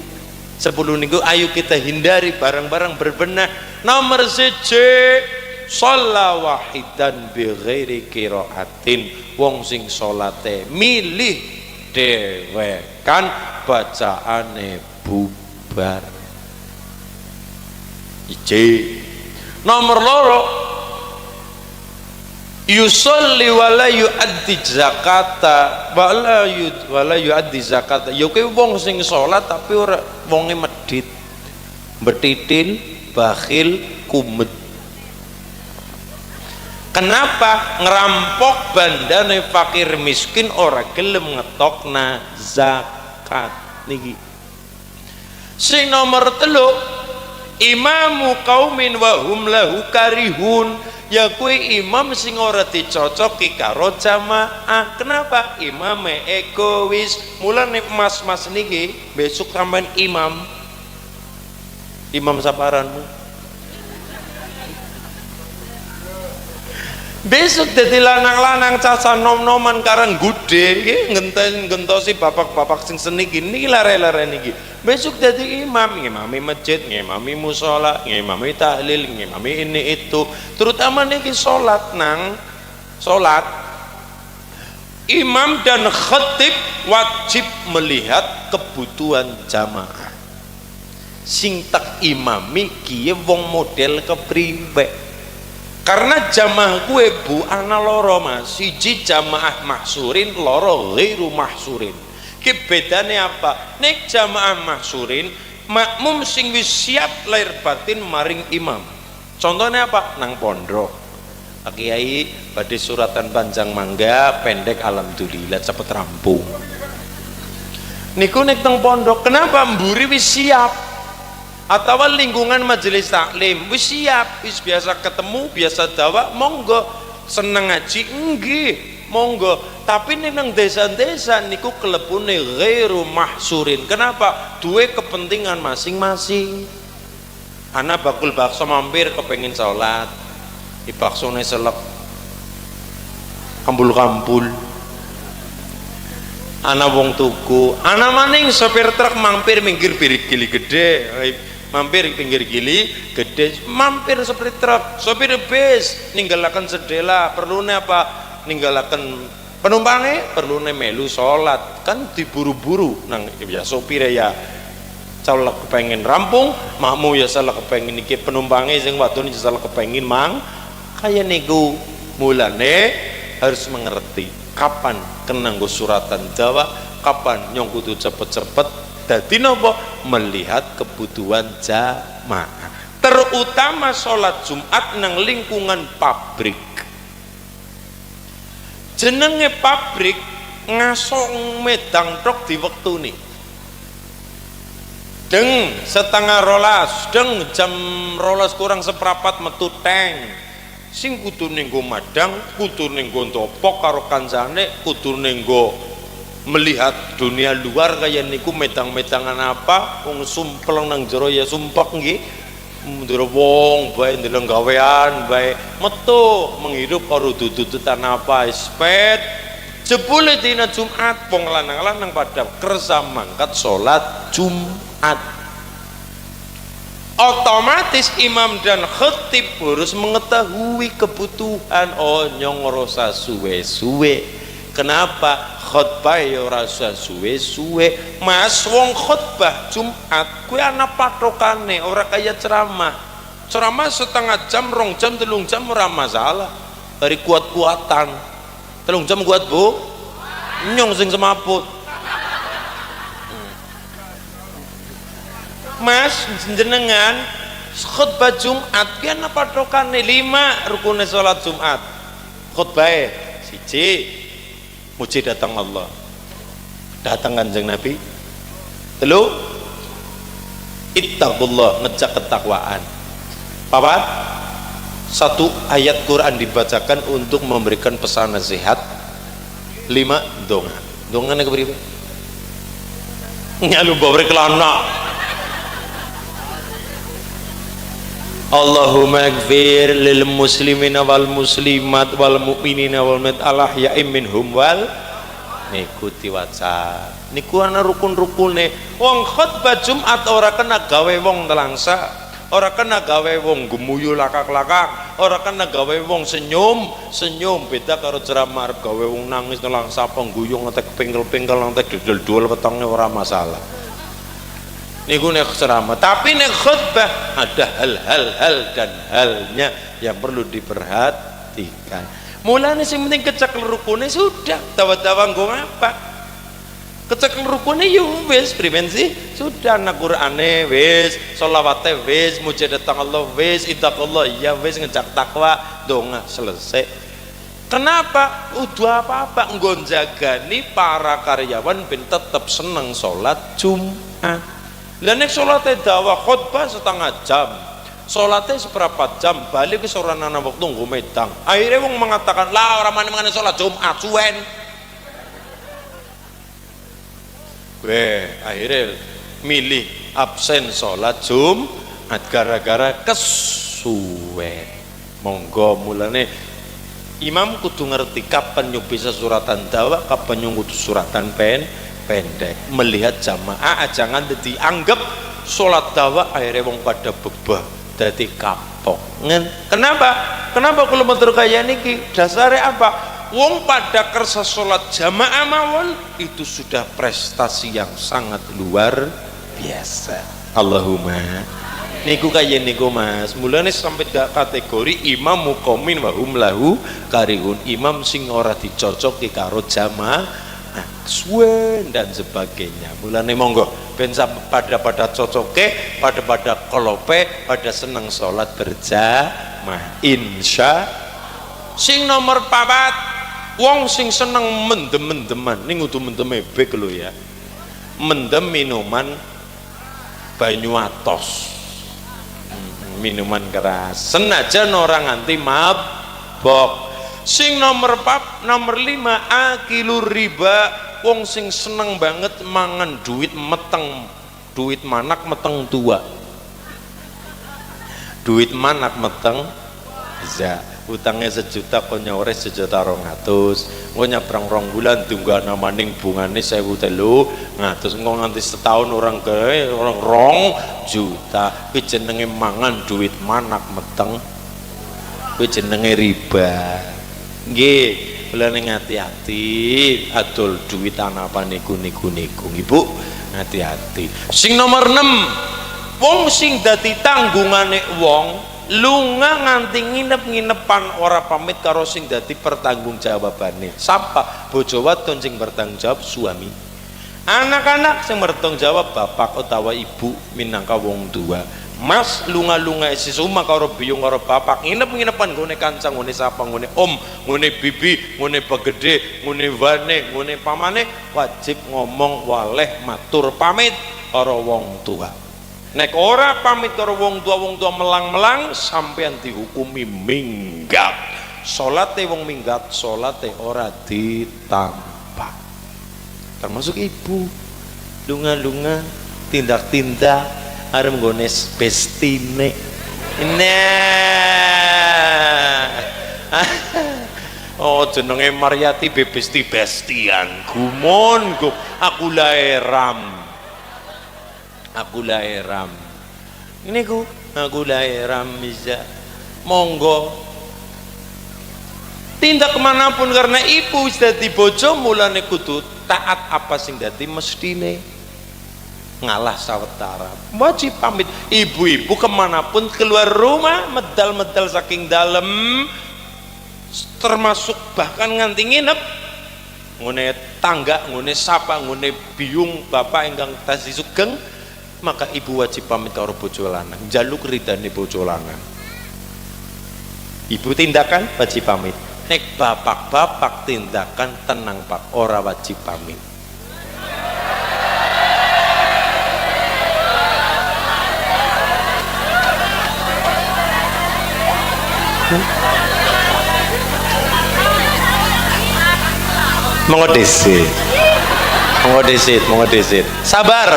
Speaker 1: 10 niku ayo kita hindari barang-barang berbenah nomor 1 shalla wahidan bi ghairi qiraatin wong sing salate milih dhewe kan bacaane bubar nomor 2 yusolli wala yuaddi zakata wala yuaddi zakata ya kuwi wong sing salat tapi ora wonge medhit betitil bakhil kumet kenapa ngerampok bandane fakir miskin ora gelem ngetokna zakat niki sing nomor 3 imamu qaumin wa hum lahu karihun ya kuwi imam sing ora dicocoki karo jamaah kenapa imame egois mulane mas-mas niki besok sampean imam saparanmu besok dadi lanang-lanang caca nom-noman karang gude ngentosi bapak-bapak sing seniki niki lare-lare niki besok dadi ngimami masjid ngimami musola ngimami tahlil ngimami ini itu terutama niki salat imam dan khatib wajib melihat kebutuhan jamaah sing tak imami kiye wong model kepriwe karena jamaah gue bu ana loro mas siji jamaah mahsurin loro ghairu mahsurin ki bedane apa nek jamaah mahsurin makmum sing wis siap lahir batin maring imam contohnya apa nang pondok kiai badhe suratan panjang mangga pendek alhamdulillah cepet rampung niku nek teng pondok kenapa mburi wis siap atau lingkungan majelis taklim wis siap wis biasa ketemu biasa dakwah monggo seneng ngaji nggih monggo tapi nang desa-desa niku kelebune ghairu mahsurin kenapa duwe kepentingan masing-masing ana bakul bakso mampir kepengin salat di baksone selek kambul-kambul ana wong tuku ana maning sopir truk mampir minggir gili gede mampir pinggir gili gede mampir sopir truk sopir bis ninggalaken sedela perlune apa ninggalaken penumpangnya perlune melu salat kan diburu-buru nang ya sopir ya salah kepengin rampung makmu ya salah kepengin iki penumpangnya sing wadon ya salah kepengin mang kaya niku mulane harus mengerti kapan kena nggo suratan Jawa kapan nyong kudu cepet-cepet dadi napa melihat kebutuhan jamaah terutama sholat Jumat nang lingkungan pabrik jenenge pabrik ngasong medang tok di wektune deng setengah rolas deng jam rolas kurang seprapat metu tank sing kudu nenggo madang kudu nenggo topok karo kancane kudu nenggo melihat dunia luar kaya niku medang-medangan apa wong sumpel nang jero ya sumpek nggih ndero wong bae ndeleng gawean bae metu menghirup karo dudutan apa spet jebule dina Jumat wong lanang-lanang pada kersa mangkat salat Jumat otomatis imam dan khatib harus mengetahui kebutuhan nyong rasa suwe-suwe kenapa khotbah ya rasa suwe-suwe mas wong khotbah Jumat kuwi ana patokane ora kaya ceramah setengah jam 2 jam 3 jam ora masalah dari kuat-kuatan 3 jam kuat bu nyong sing semaput mas jenengan khutbah Jumat ki ana pathokane 5 rukune salat Jumat. Khutbahe siji muji datang Allah, datang Kanjeng Nabi. 3 ittaqullah, ngejak ketakwaan. 4 1 ayat Quran dibacakan untuk memberikan pesan nasihat. 5 donga. Dongane kepriwe? Nyalu bawa kelana. Allahumma ighfir lil muslimina wal muslimat wal mu'minina wal mu'minat al-ahya'i minhum wal niku diwaca. Niku ana rukun-rukune. Wong khutbah Jumat ora kena gawe wong telangsa, ora kena gawe wong gemuyu lakak-lakak, ora kena gawe wong senyum. Beda karo ceramah arep gawe wong nangis telangsa pengguyung ngetek pingkel-pingkel ngetek didol-dol wetenge ora masalah. Niku nek ceramah, tapi nek khutbah ada hal-hal dan halnya yang perlu diperhatikan. Mulane sing penting kecekel rukune sudah, dawa-dawa nggo apa? Kecekel rukune yo wis prevensi, sudah ana Qur'ane wis, sholawate wis, muji datang Allah wis, ittaqullah ya wis, ngejak takwa, donga selesai. Kenapa? Udah apa-apa nggo njagani para karyawan ben tetep seneng salat Jumat. Lah nek salate dakwah khutbah setengah jam, salate seberapa jam, balik ke ora ana wektu nggo medang. Akhirnya wong mengatakan, "Lah ora mani-mani salat Jumat suwen." Akhirnya milih absen salat Jumat gara-gara kesuwen. Monggo mulane imam kudu ngerti kapan nyup bisa suratan dakwah, kapan nyup suratan pendek. Melihat jamaah jangan dianggap sholat dakwah akhirnya wong pada bebah dadi kapok. Kenapa kalau matur kaya niki dasare apa? Wong pada kersa sholat jamaah mawon itu sudah prestasi yang sangat luar biasa. Allahumma niku kaya niku Mas, mulane sampai kategori imam muqamin wa hum lahu karihun, imam sing ora dicocoki karo jamaah suwen dan sebagainya. Mulane monggo ben pada cocoke, pada kolope, pada seneng sholat berjamaah. Insya sing nomor 4 wong sing seneng mendem-mendeman ning kudu mendem ebek lho ya, mendem minuman banyu atos, minuman keras senajan orang nganti mabok. Sing nomor 5 akilur riba, wong sing seneng banget mangan duit meteng, duit manak meteng tua, duit manak meteng za utangnya 1 juta kok nyores 1.200.000, kok nyabrang 2 bulan tunggu namaning bungane 1.300.000, kok nganti setahun orang 2 juta, kuwi jenenge mangan duit manak meteng, kuwi jenenge riba. Nggih, kula ning hati-hati adol duit apa niku Ibu, hati-hati. Sing nomor 6 wong sing dadi tanggungane wong lunga nganti nginep-nginepan ora pamit karo sing dadi pertanggungjawabane. Sapa? Bojo wadon sing bertanggung jawab suami, anak-anak sing bertanggung jawab bapak utawa ibu minangka wong tua. Mas lunga-lunga isi suma karo biyung karo bapak, nginep-nginepan ngone kancang, ngone sapa, ngone om, ngone bibi, ngone pegede, ngone wane, ngone pamane, wajib ngomong waleh matur pamit karo wong tua. Nek ora pamit karo wong tua melang-melang sampean dihukumi minggat. Salate wong minggat, salate ora ditampa. Termasuk ibu lunga-lunga, tindak-tindak arep nggone bestine. Nah. Oh jenenge Maryati bebesti bestian. Gumun go aku laeram. Ini ku aku laeram bisa. Monggo tindak kemanapun karena ibu wis dadi bojo mulane kudu taat apa sing dadi mestine. Ngalah sawetara wajib pamit. Ibu-ibu kemanapun keluar rumah medal-medal saking dalam, termasuk bahkan nganti nginep ngone tangga, ngone sapa, ngone biung bapak ingkang tasih sugeng maka ibu wajib pamit karo bojo lanang, njaluk ridane bojo lanang. Ibu tindakan wajib pamit. Nek bapak tindakan tenang Pak, ora wajib pamit. Monggo desit. Sabar.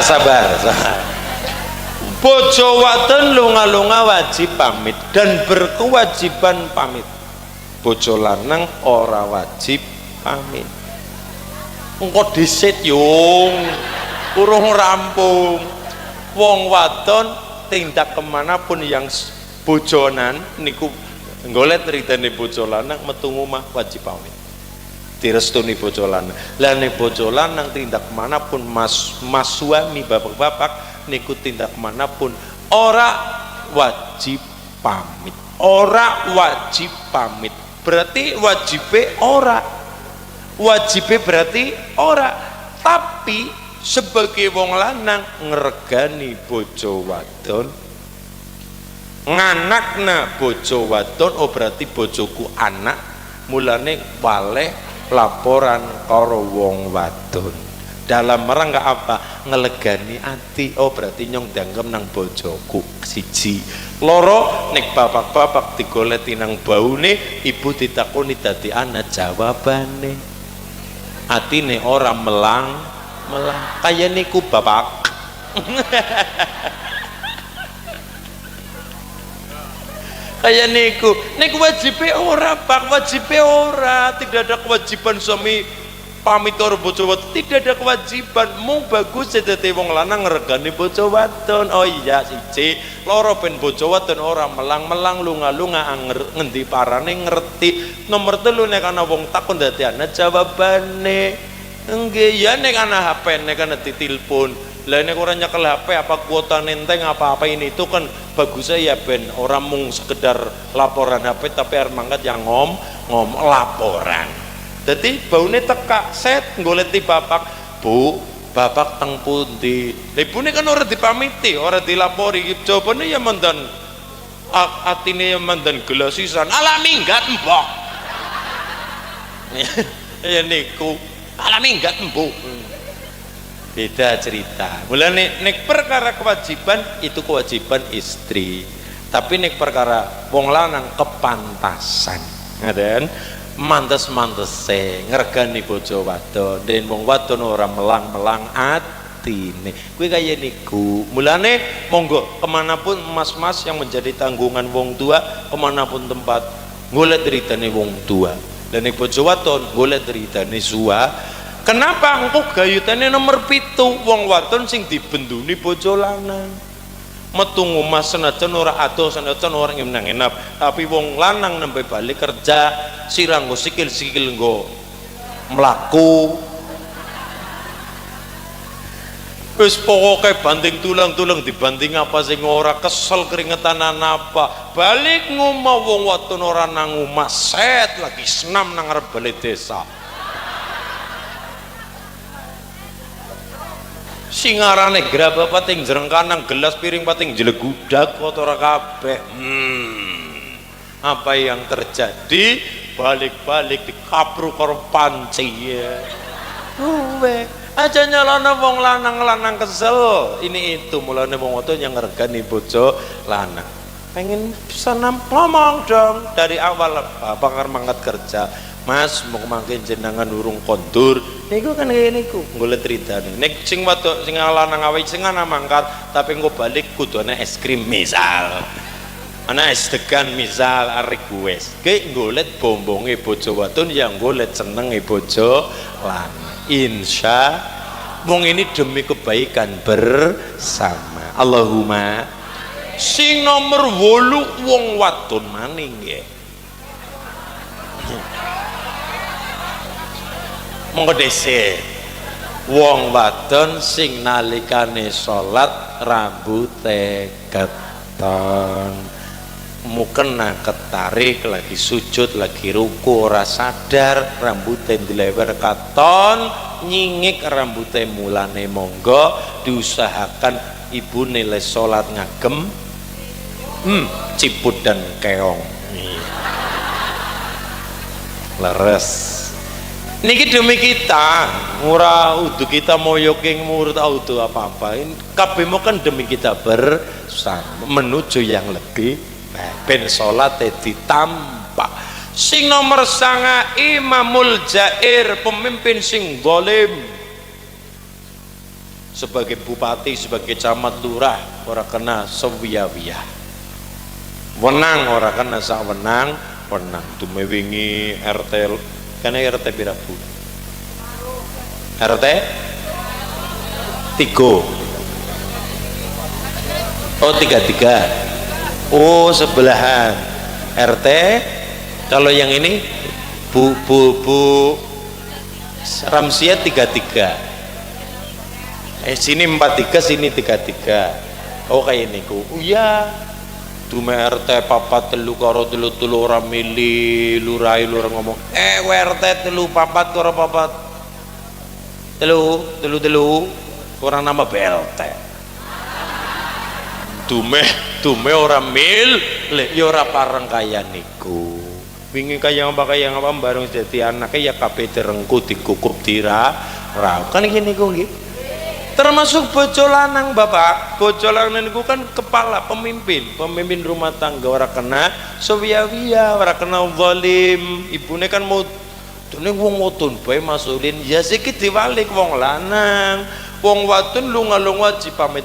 Speaker 1: Bojo wadon lunga-lunga wajib pamit dan berkewajiban pamit. Bojo lanang ora wajib pamit. Engko desit yung urung rampung. Wong wadon tindak kemanapun yang bojonan niku ngolet ridane bojo lanang metu omah wajib pamit. Direstuni bojo lanang. Lah nek bojo lanang tindak manapun mas suami bapak-bapak niku tindak manapun ora wajib pamit. Ora wajib pamit. Berarti wajibe ora. Wajibe berarti ora. Tapi sebagai wong lanang ngregani bojo wadon, nganakna bojo wadon, oh berarti bojoku anak, mulane waleh laporan karo wong wadon dalam rangka apa? Ngelegani ati. Oh berarti nyong danggem nang bojoku. Siji. Loro, nek bapak digoleti nang baune, ibu ditakoni dadi anak jawabane. Atine ora melang kaya niku bapak. Kayak niku wajibe ora Pak, wajibe ora. Tidak ada kewajiban suami pamit karo bojo wadon, tidak ada kewajiban. Mung bagus dadi wong lanang ngregani bojo wadon. Oh iya siji, loro ben bojo wadon ora melang-melang lunga-lunga ngendi parane ngerti. Nomor 3 nek ana wong takon dadi ana jawabane. Nggih ya nek ana HP nek ana ditelepon. Lah nek ora nyekel HP apa kuota nenteng apa ini itu kan bagusnya ya ben orang mung sekedar laporan HP tapi arep mangkat yang ngom laporan. Jadi baune teka set goleti bapak, Bu, bapak teng pundi? Lah ibune kan ora dipamiti, ora dilapori. Jawabane ya mandan atine ya mandan gelasisan. Ala minggat mbok. Ya niku, ala minggat mbok. Beda cerita. Mulane nek perkara kewajiban itu kewajiban istri. Tapi nek perkara wong lanang kepantasan. Ngaten? Mantes-mantese ngregani bojo wadon, den wong wadon ora melang-melang atine. Kuwi kaya niku. Mulane monggo kemanapun mas-mas yang menjadi tanggungan wong tua, kemanapun tempat golek ridane wong tua. Dan nek bojo wadon golek ridane suwa. Kenapa engko gayutane nomor 7 wong wadon sing dibenduni bojo lanang. Metu omah senajan ora adoh, senajan ora ngenap, tapi wong lanang nembe balik kerja sirang nggo sikil-sikil nggo mlaku. Wis pokoke banding tulang-tulang dibanding apa sing ora kesel keringetan apa. Balik ngomah wong wadon ora nang omah set lagi senam nang arep balai desa. Singarane graba pating jerengkanang gelas piring pating jelegudak kotor kabeh. Apa yang terjadi? Balik-balik dikapru karo panci ya. Aja nyalana wong lanang-lanang kesel. Ini itu mulane wong wadon yang ngergani bojo lanang. Pengen bisa ngomong dong dari awal bapak kan mangkat kerja. Mas mau kemakin jenengan urung kondur niku kan kayak niku golek ridane nek sing wadok sing lanang awake sing ana mangkat tapi engko balik kudu ana es krim misal ana es degan misal request ke golek bombonge bojo wadon yang golek senenge bojo lanang insya wong ini demi kebaikan bersama Allahumma. Sing nomor 8 wong wadon maning nggih. Monggo dhisik wong wadon sing nalikane salat rambute keton mukena ketarik lagi sujud lagi ruku ora sadar rambute dilewer katon nyingik rambute mulane monggo diusahakan ibu nilai sholat ngagem ciput dan keong leres niki demi kita ora udu kita moyoking murid auto apa-apa kabeh mau kan demi kita bersama menuju yang lebih baik ben sholat ditambah. Sing nomor sanga imamul jair, pemimpin sing zalim sebagai bupati, sebagai camat lurah ora kena sewiyah-wiyah wenang ora kena sak wenang dume wingi RT kene RT pira Bu? RT 3 oh 33 oh sebelahan RT. Kalau yang ini Bu Ramsia 33 sini 43 sini 33 oh kayak ini ku iya dume RT papat telu karo telu ora milih lurai lurah ngomong RT telu papat karo papat telu orang nama BLT dume ora mil le ya ora pareng kaya niku wingi kaya apa bareng dadi anake ya kabeh direngku dikukup ra kan gini niku nggih termasuk bojo lanang Bapak. Bojo lanang niku kan kepala pemimpin rumah tangga ora kena sewiyah-wiyah ora kena zalim ibune kan mau dene wong wadon bae masulin ya siki diwalik wong lanang wong wadon lunga-lunga wajib pamit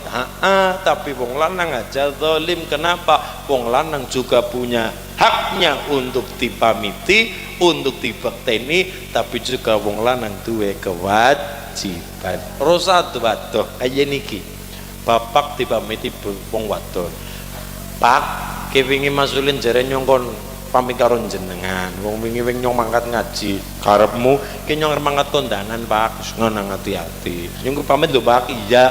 Speaker 1: tapi wong lanang aja zalim. Kenapa? Wong lanang juga punya haknya untuk dipamiti, untuk dibekteni, tapi juga wong lanang duwe kewajiban. Rosado wadoh kaya niki. Bapak dipamiti wong wadon. Pak, kewingi masulin jare nyongkon pamit karo jenengan. Wong wingi nyong mangkat ngaji. Karepmu ki nyong mangkat kondangan, Pak. Ngono hati-hati. Nyong pamit lho, Pak. Iya.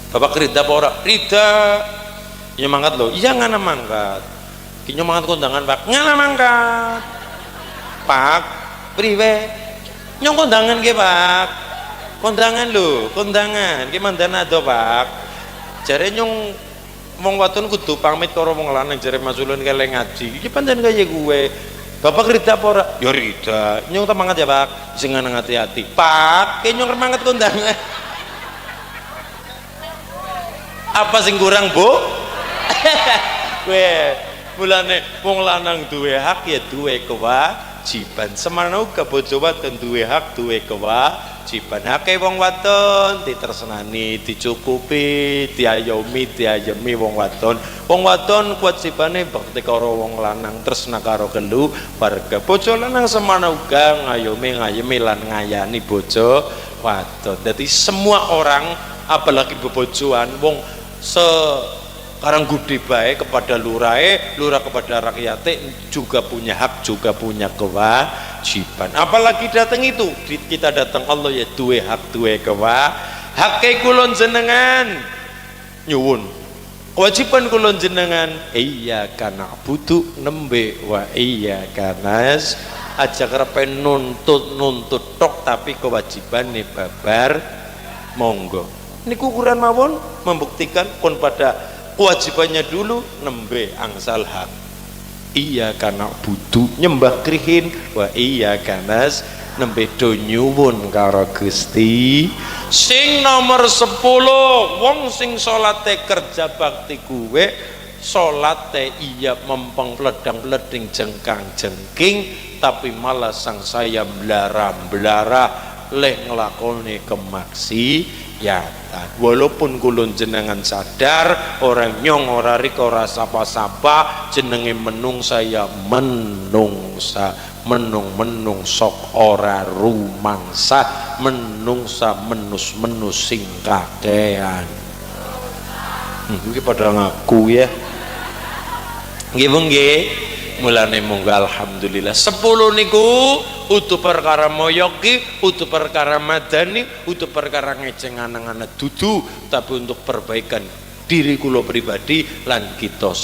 Speaker 1: Bapak rida apa ora? Rida. Ya mangkat lho. Iya ngana mangkat. Ki nyong mangkat kondangan, Pak. Ngana mangkat. Pak, priwe? Nyong kondangan ki, Pak. Kondangan lho, kondangan. Ki mandana do, Pak. Jare nyong wong wadon kudu pamit karo wong lanang jare masulun kele ngaji. Iki pancen kaya gue. Bapak rida apa ora? Ya rida. Nyong tak mangat ya, Pak. Sing nang hati-hati. Pak, ki nyong mangat kondangan. Apa sing kurang, Bu? Kowe mulane wong lanang duwe hak ya duwe kewajiban. Semana uga bojo wadon duwe hak, duwe kewajiban. Hake wong wadon ditersenani, dicukupi, diayomi wong wadon. Wong wadon kewajibane bakti karo wong lanang, tresna karo keluarga. Bojo lanang semana uga ngayomi lan ngayani bojo wadon. Dadi semua orang apalagi bebojoan wong sekarang gede baik kepada lurah kepada rakyatnya juga punya hak, juga punya kewajiban. Apalagi datang itu kita datang Allah ya duwe hak, duwe hak kulon jenengan nyuwun kewajiban kulon jenengan iya kana butuh nembe wa iya kanas aja kerepen nuntut tok tapi kewajiban nih babar monggo. Ini ukuran mawon membuktikan pun pada kewajibannya dulu nembe angsal hak. Iya karena butuh nyembah krihin wa iya kanas nembe do nyuwun karo Gusti. Sing nomor 10 wong sing salate kerja bakti kuwe salate iya mempeng pledang-pleding jengkang-jengking tapi malah sang saya belara leh ngelakoni kemaksiatan. Walaupun kulon jenengan sadar orang nyong ora rik ora sapa-sapa jenenge menungsa ya menungsa menung sok ora rumangsa menungsa menus sing kakean. Iki pada ngaku ya. Nggih nggih. Mulane monggo alhamdulillah 10 niku utuh perkara moyoki, utuh perkara madani, utuh perkara ngeceng anak-anak dudu, tapi untuk perbaikan diri kula pribadi lan kita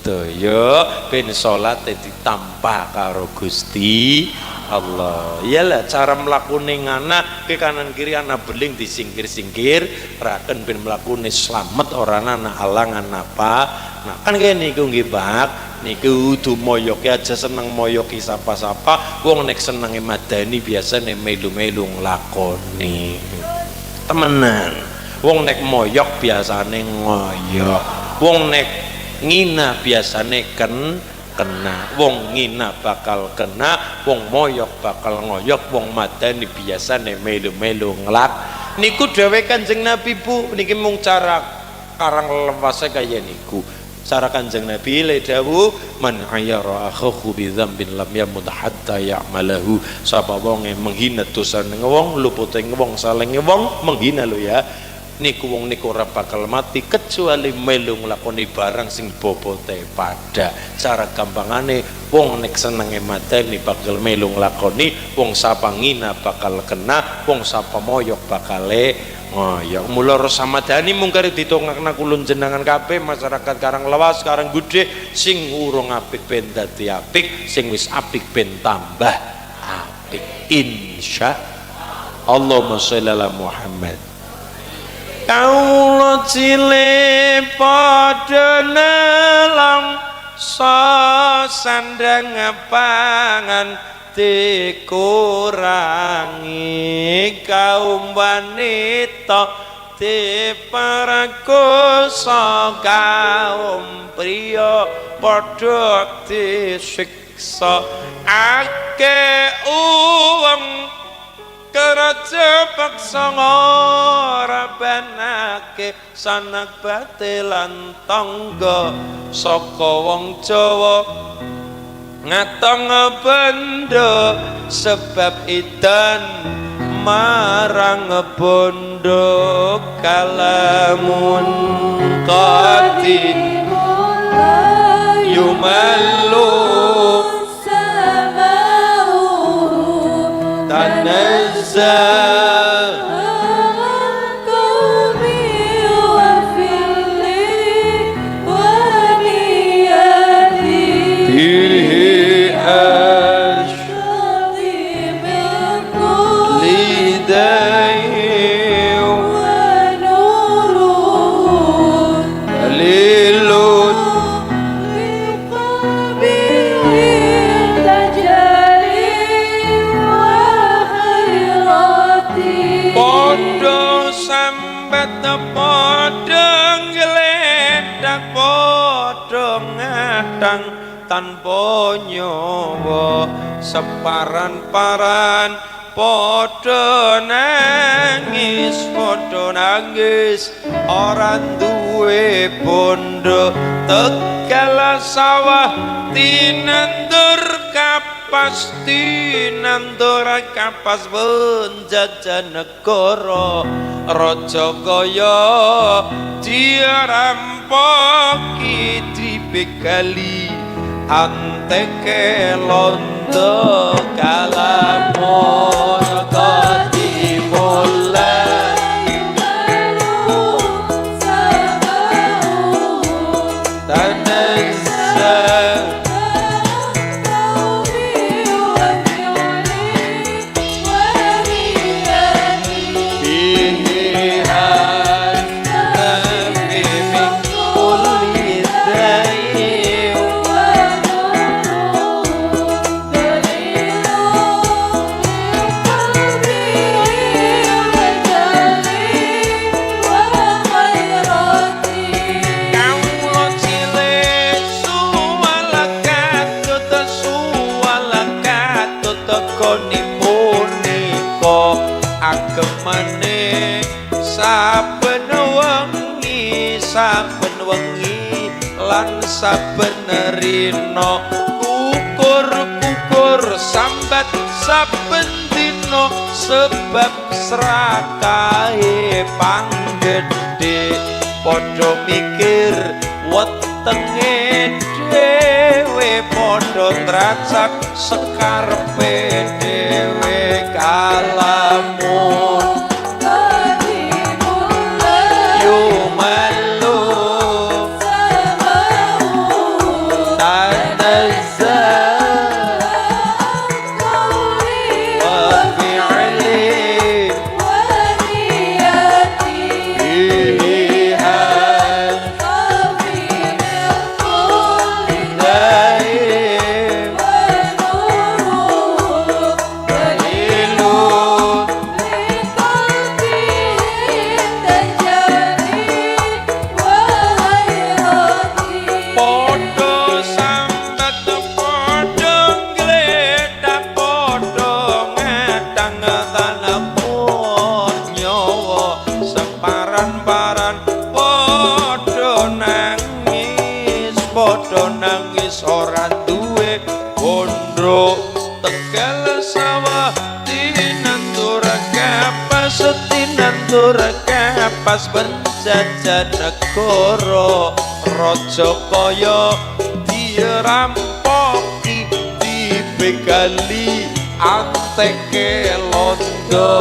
Speaker 1: sedaya ben salate ditampa karo Gusti Allah. Iyalah cara mlakune ngana ke kanan kiri ana beling disingkir-singkir raken ben mlakune slamet ora ana alangan apa. Nah kan kene niku nggih Pak, niku kudu moyoke aja seneng moyoki sapa-sapa, wong nek senenge madani biasane melu-melu nglakoni. Temenan. Wong nek moyok biasane ngoyok. Wong nek ngina biasane kena. Wong ngina bakal kena, wong moyok bakal ngoyok, wong madani biasane melu-melu nglak. Niku dhewe Kanjeng Nabi Bu, niki mung cara karang lewase kaya niku. Cara Kanjeng Nabi le dawuh man ayyara akhahu bi dzambin lam yamut hatta ya'malahu. Sapa wong menghina dosane wong, lupute wong, salenge wong, menghina lho ya. Niku wong niku ora bakal mati kecuali melu nglakoni barang sing bobote pada. Cara gampangane wong nek senenge mateni bakal melu nglakoni, wong sapa ngina bakal kena, wong sapa moyok bakale ngoyok. Mula Ramadhani mungkare ditongakna kulun jenengan kabeh masyarakat Karang Lewas, Karang Gudhe sing urung apik ben dadi apik, sing wis apik ben tambah apik insya Allahumma sholli ala Muhammad. Kaulo cilik padha nelong sandang pangan dikurangi, kaum wanita diparakusa, kaum priya padha disiksa. Akeh wong keraja paksa ora benake sanak batelan tangga saka wong Jawa ngatong benda sebab idan marang bondo kalamun qatin yumallu tanazza tanpa nyawa separan-paran padha nangis ora duwe bondo Tegal sawah tinandur kapas penjajah negara raja kaya dirampoki dibegali anteke londo kalamun qadimullah tanazza saben wengi lan saben rina kukur sambat saben dina sebab srakahe panggedhe padha mikir wetenge dhewe padha tracak sekarepe dhewe kalamun padha nangis ora duwe bondo Tegal sawah tinandur kapas tinandur kapas penjajah negara raja kaya dirampoki dibegali anteke londo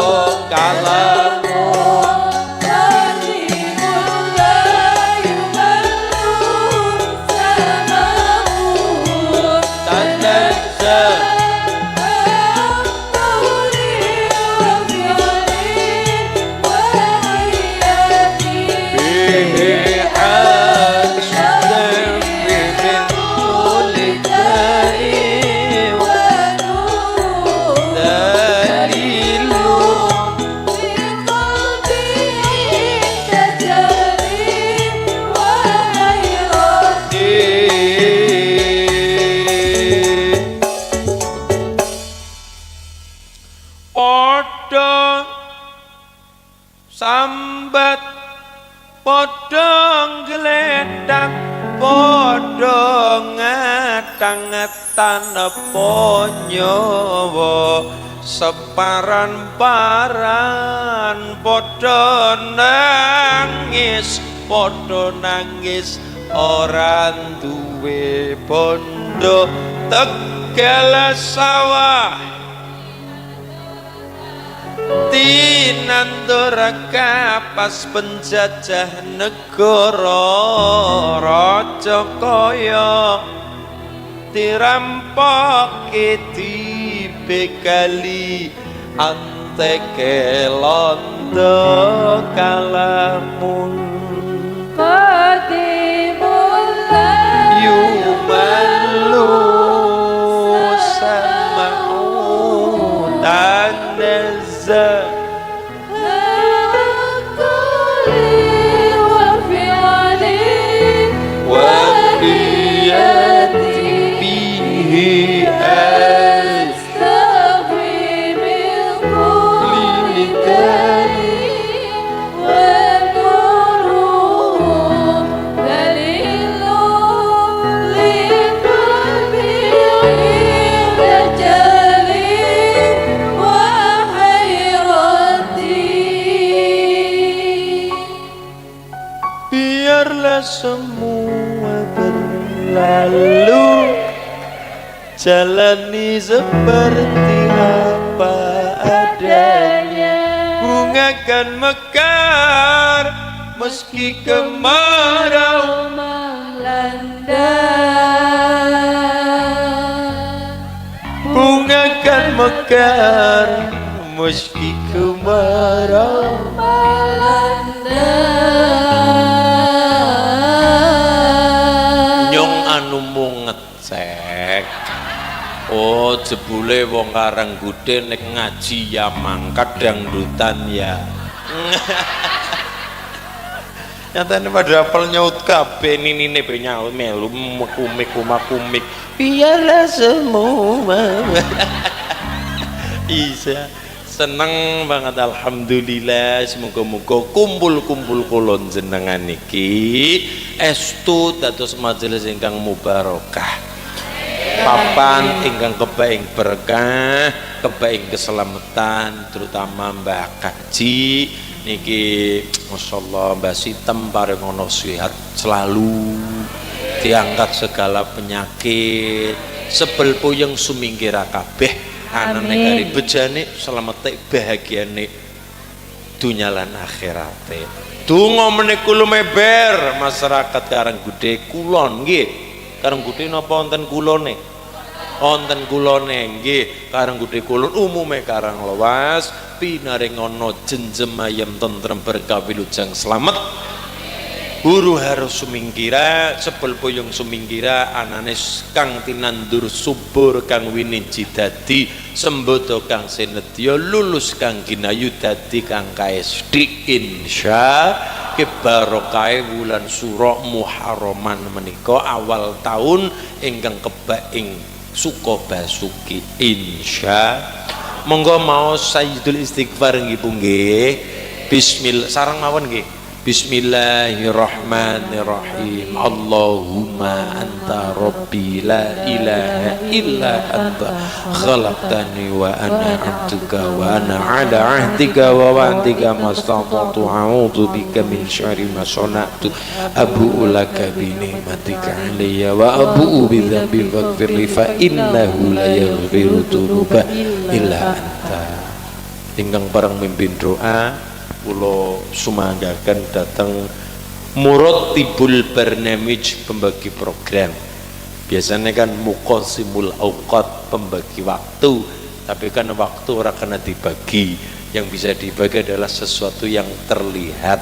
Speaker 1: kalamu sambat padha gledak padha ngatang-ngatang apa nyawa separan-paran padha nangis ora duwe bondo Tegal sawah tinandur kapas penjajah negara raja kaya dirampoki dibegali anteke londo kalamun qadimullah yumalu sama'u tanazza semua berlalu jalani seperti apa adanya bunga kan mekar meski kemarau melanda bunga kan mekar meski kemarau melanda ngecek oh jebule wong Karanggude nek ngaji ya mangkat dangdutan ya nyatane pada apel nyaut kabeh ninine be nyaut melu mekumik biarlah semua Isa seneng banget alhamdulillah semoga-moga kumpul-kumpul kulon jenengan niki estu dados majelis ingkang mubarakah papan ingkang kebaing berkah kebaing keselamatan terutama Mbah Kaji niki masyaallah Mbah Sitem paringono sehat selalu diangkat segala penyakit sebel puyeng sumingkira kabeh anane kari bejane selamat bahagiane dunya lan akhirate donga menika lumeber masyarakat Karanggude kulon nggih Karanggude napa wonten kulone wonten kulone nggih Karanggude kulon umume karang lewas pinaring ana jenjem ayem tentrem berkawilujeng slamet Huru harus sumingkira sebel puyung sumingkira anane kang tinandur subur kang winiji dadi sembodo kang sinedya lulus kang ginayu dadi kang KSD insya kebarokahe wulan Suro Muharraman menika awal tahun ingkang kebak ing Suko Basuki insya monggo mau sayyidul istighfar nggih Bu nggih bismillah sareng mawon nggih Bismillahirrahmanirrahim. Allahumma anta rabbi la ilaha illa anta khalaqtani wa ana abduka wa ana ala ahdika wa wa'dika mastata'tu a'udzu bika min syarri ma sana'tu abu'u laka bi ni'matika alayya wa abu'u bi dzambi faghfirli fa innahu la yaghfiru dzunuba illa anta. Ingkang bareng mimpin doa kula sumanggaken datang Muratibul Barnamij, pembagi program. Biasanya kan Muqasimul Auqat, pembagi waktu, tapi kan waktu ora kena dibagi, yang bisa dibagi adalah sesuatu yang terlihat.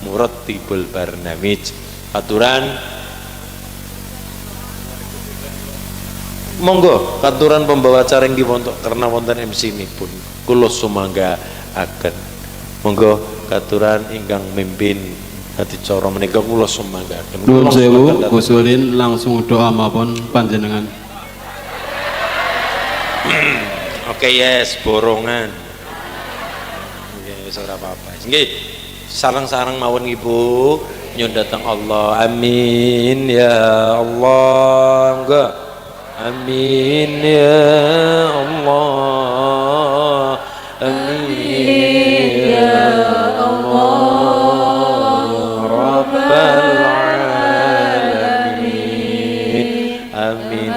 Speaker 1: Muratibul Barnamij, aturan monggo katuran pembawa acara nggih wonten karena wonten MC ini pun kula sumangga akan monggo katuran ingkang mimpin adicara menika kula sumanggaken.
Speaker 2: Nuwun sewu usulin langsung doa mawon panjenengan.
Speaker 1: Oke, yes, borongan. Nggih, wis ora apa-apa. Nggih, sareng-sareng mawon Ibu nyuwun dhateng Allah. Amin ya Allah. Enggak. Amin ya Allah. Amin ya Allah Rabbal alamin. Amin.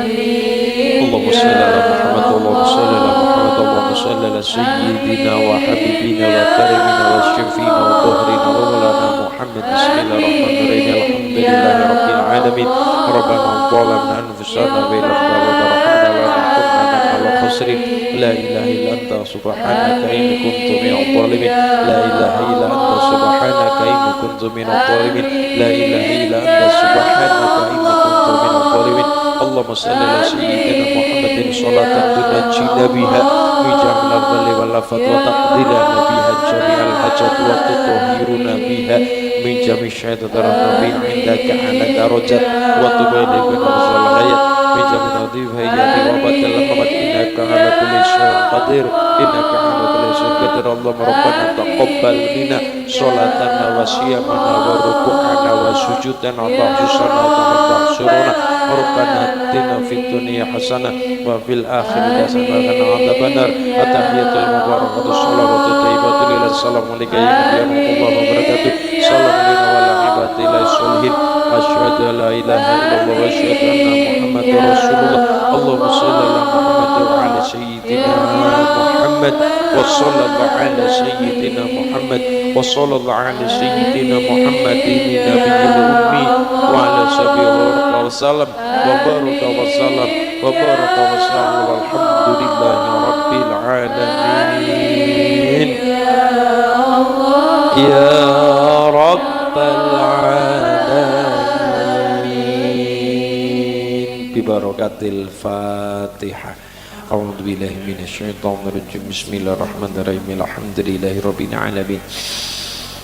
Speaker 1: Allahumma shalli ala Muhammad, Allahumma shalli ala Muhammad, Allahumma shalli ala sayyidina wa habibina wa karimina wa syafina wa dhahrina wa maulana Muhammad. Bismillahirrahmanirrahim. Alhamdulillahi rabbil alamin. Rabbana zalamna anfusana wa illam taghfir lana wa tarhamna ala khusrin. La ilaha illa anta subhanaka inni kuntu minadh dhalimin. La ilaha illa anta subhanaka inni kuntu minadh dhalimin. La ilaha illa anta subhanaka inni kuntu minadh dhalimin. Allahumma salli ala sayyidina Muhammadin sholatan tunajjina biha min jami'il dhalli wal afat wa taqdilana biha jami'al hajat wa tutahhiruna biha min jami'i syaitanir rajim indaka ala darajat wa tubayyinu birzal ghayat min jami'i nadhifiyati wa batal mamat innaka ala kulli syai'in qadir innaka ala kulli syai'in qadir. Allahumma rabbana taqabbal minna sholatana wa siyamana wa ruku'ana wa sujudana wa tahsana wa tahsuruna rabbana atina fid dunya hasanah wa fil akhirati hasanah wa qina adzabannar. At-tahiyatul mubarakatuh shalawatu thayyibatu lillah. Assalamu alayka ya nabi wa barakatuh. Assalamu alayna wa ala ibadillah sholihin. Asyhadu an la ilaha illallah wa asyhadu anna Muhammadar Rasulullah. Allahumma shalli ala Muhammad wa ala sayyidina Muhammad wa sallallahu ala sayyidina Muhammad wa sallallahu ala sayyidina Muhammadin nabiyil ummi wa ala sahbihi wa sallam wa baraka wa sallam wa baraka wa sallam walhamdulillahi rabbil alamin. Ya rabbal alamin bi barakatil Fatihah. A'udzu billahi minasyaitonir rajim. Bismillahirrahmanirrahim. Alhamdulillahi rabbil alamin.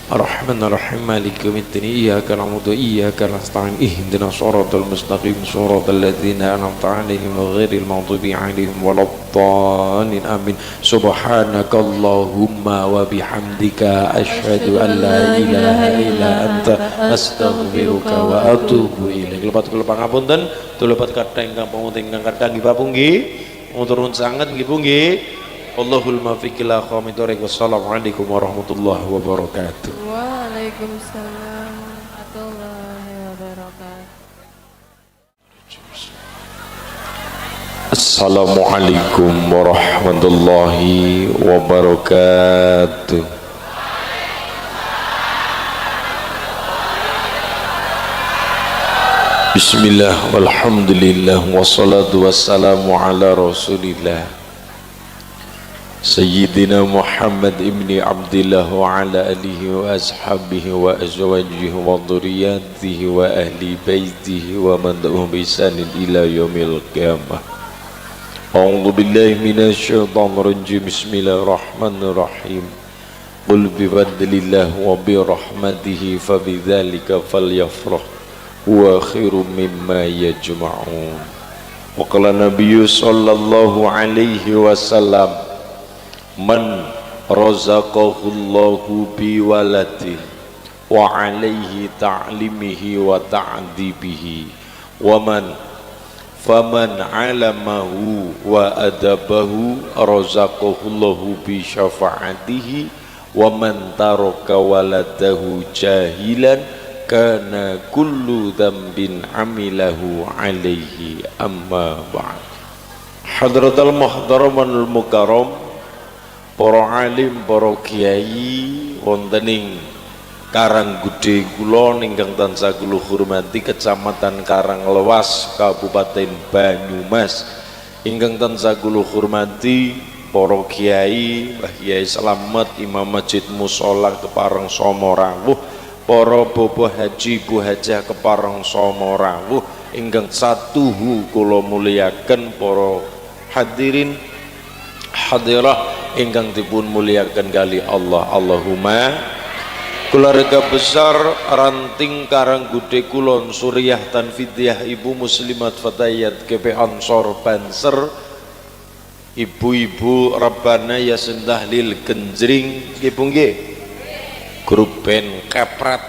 Speaker 1: Ar-Rahmanir Rahim. Maliki yaumiddin. Iyyaka na'budu wa iyyaka nasta'in. Ihdinas siratal mustaqim. Siratal ladzina an'amta 'alaihim ghairil maghdubi 'alaihim waladdallin. Amin. Subhanakallahumma wa bihamdika asyhadu an la ilaha illa anta astaghfiruka wa atubu ilaik. Lepat kula pangapunten, tulepat kathah ingkang pamunten ingkang kathah nggih Bapak nggih. Turun sangat nggih Bu nggih. Allahul muwaffiq ila aqwamit thoriq. Wassalamualaikum warahmatullahi wabarakatuh.
Speaker 3: Waalaikumsalam warahmatullahi wabarakatuh.
Speaker 1: Assalamualaikum warahmatullahi wabarakatuh. Bismillah walhamdulillah wassalatu wassalamu ala rasulillah Sayyidina Muhammad ibni Abdillah wa ala alihi wa ashabihi wa azwajihi wa dhurriyyatihi wa ahli baitihi wa man da'uhum bi ihsanin ila yaumil qiyamah. A'udzu billahi minasyaitonir rajim. Bismillahirrahmanirrahim. Qul bi fadlillah wa bi rahmatihi fa bidzalika falyafrah wa khairum mimma yajma'un. Wa qala nabiyyu sallallahu alaihi wasallam man razaqahullahu bi waladin wa alaihi ta'limihi wa ta'dibihi wa faman alamahu wa adabahu razaqahullahu bi syafaatihi wa man taraka waladahu jahilan kana kullu dzambin amilahu alaihi amma ba'd. Hadratal muhtaramanul mukarram, para alim, para kiai wonten ing Karanggede kula ingkang tansah kula hormati, Kecamatan Karanglewas, Kabupaten Banyumas, ingkang tansah kula hormati para kiai, Mbah Kiai Slamet, Imam Masjid Mushola Kepareng Somorawuh, para boboh haji Bu Hajah Kepareng Somorawuh, ingkang satuhu kula muliaken para hadirin hadirah ingkang dipun muliaken kali Allah. Allahumma. Keluarga besar ranting Karanggede Kulon Suriah Tanfidiyah, Ibu Muslimat Fatayat KP Ansor Banser, ibu-ibu Rabbana Yasin Tahlil Genjring nggih Bu nggih, grup band Kepret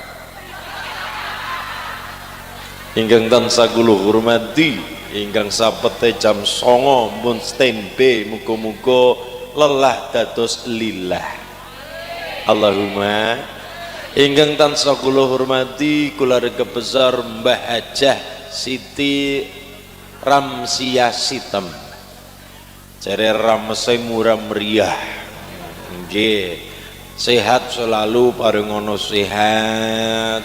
Speaker 1: ingkang tansah kula hormati, ingkang sapete jam 09.00 mun standby, muga-muga lelah dados lillah. Allahumma. Ingkang tansah kula hormati keluarga besar Mbah Hajah Siti Ramsia Sitem, jare ramese murah meriah nggih, sehat selalu, paringono sehat,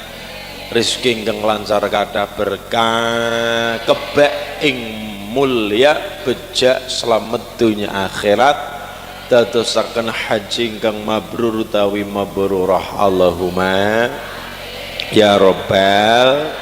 Speaker 1: rezeki ingkang lancar kathah berkah, kebak ing mulya bejak slamet dunya akhirat, dadosaken haji ingkang mabrur utawi mabrurah. Allahumma ya Rabbal.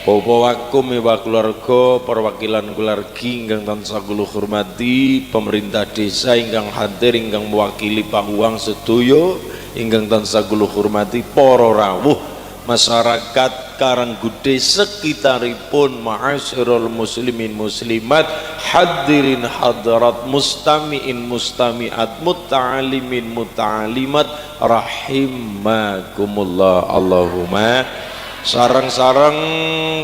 Speaker 1: Bapak wakum iwa keluarga, perwakilan keluarga ingkang tansah kula hormati, pemerintah desa ingkang hadir, ingkang mewakili pahuang sedoyo ingkang tansah kula hormati, para rawuh masyarakat Karanggede sekitaripun, ma'asyiral muslimin muslimat, hadirin hadirat, mustami'in mustami'at, muta'alimin muta'alimat rahimakumullah. Allahumma. Sarang-sarang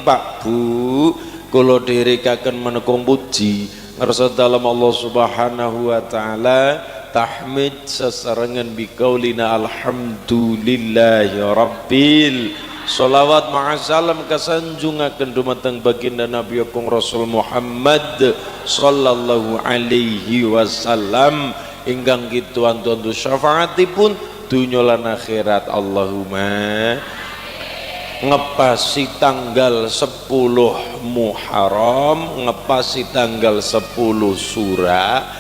Speaker 1: Pak Bu kula dherekaken menekung puji ngarsa dalem Allah Subhanahu wa taala, tahmid sesarengan biqaulina alhamdulillahi rabbil. Salawat ma'asalam kasanjungaken dumateng baginda Nabi Agung Rasul Muhammad sallallahu alaihi wasallam ingkang kitu antu syafaatipun dunya lan akhirat. Allahumma. Ngepasi tanggal 10 Muharram, ngepasi tanggal 10 Surah.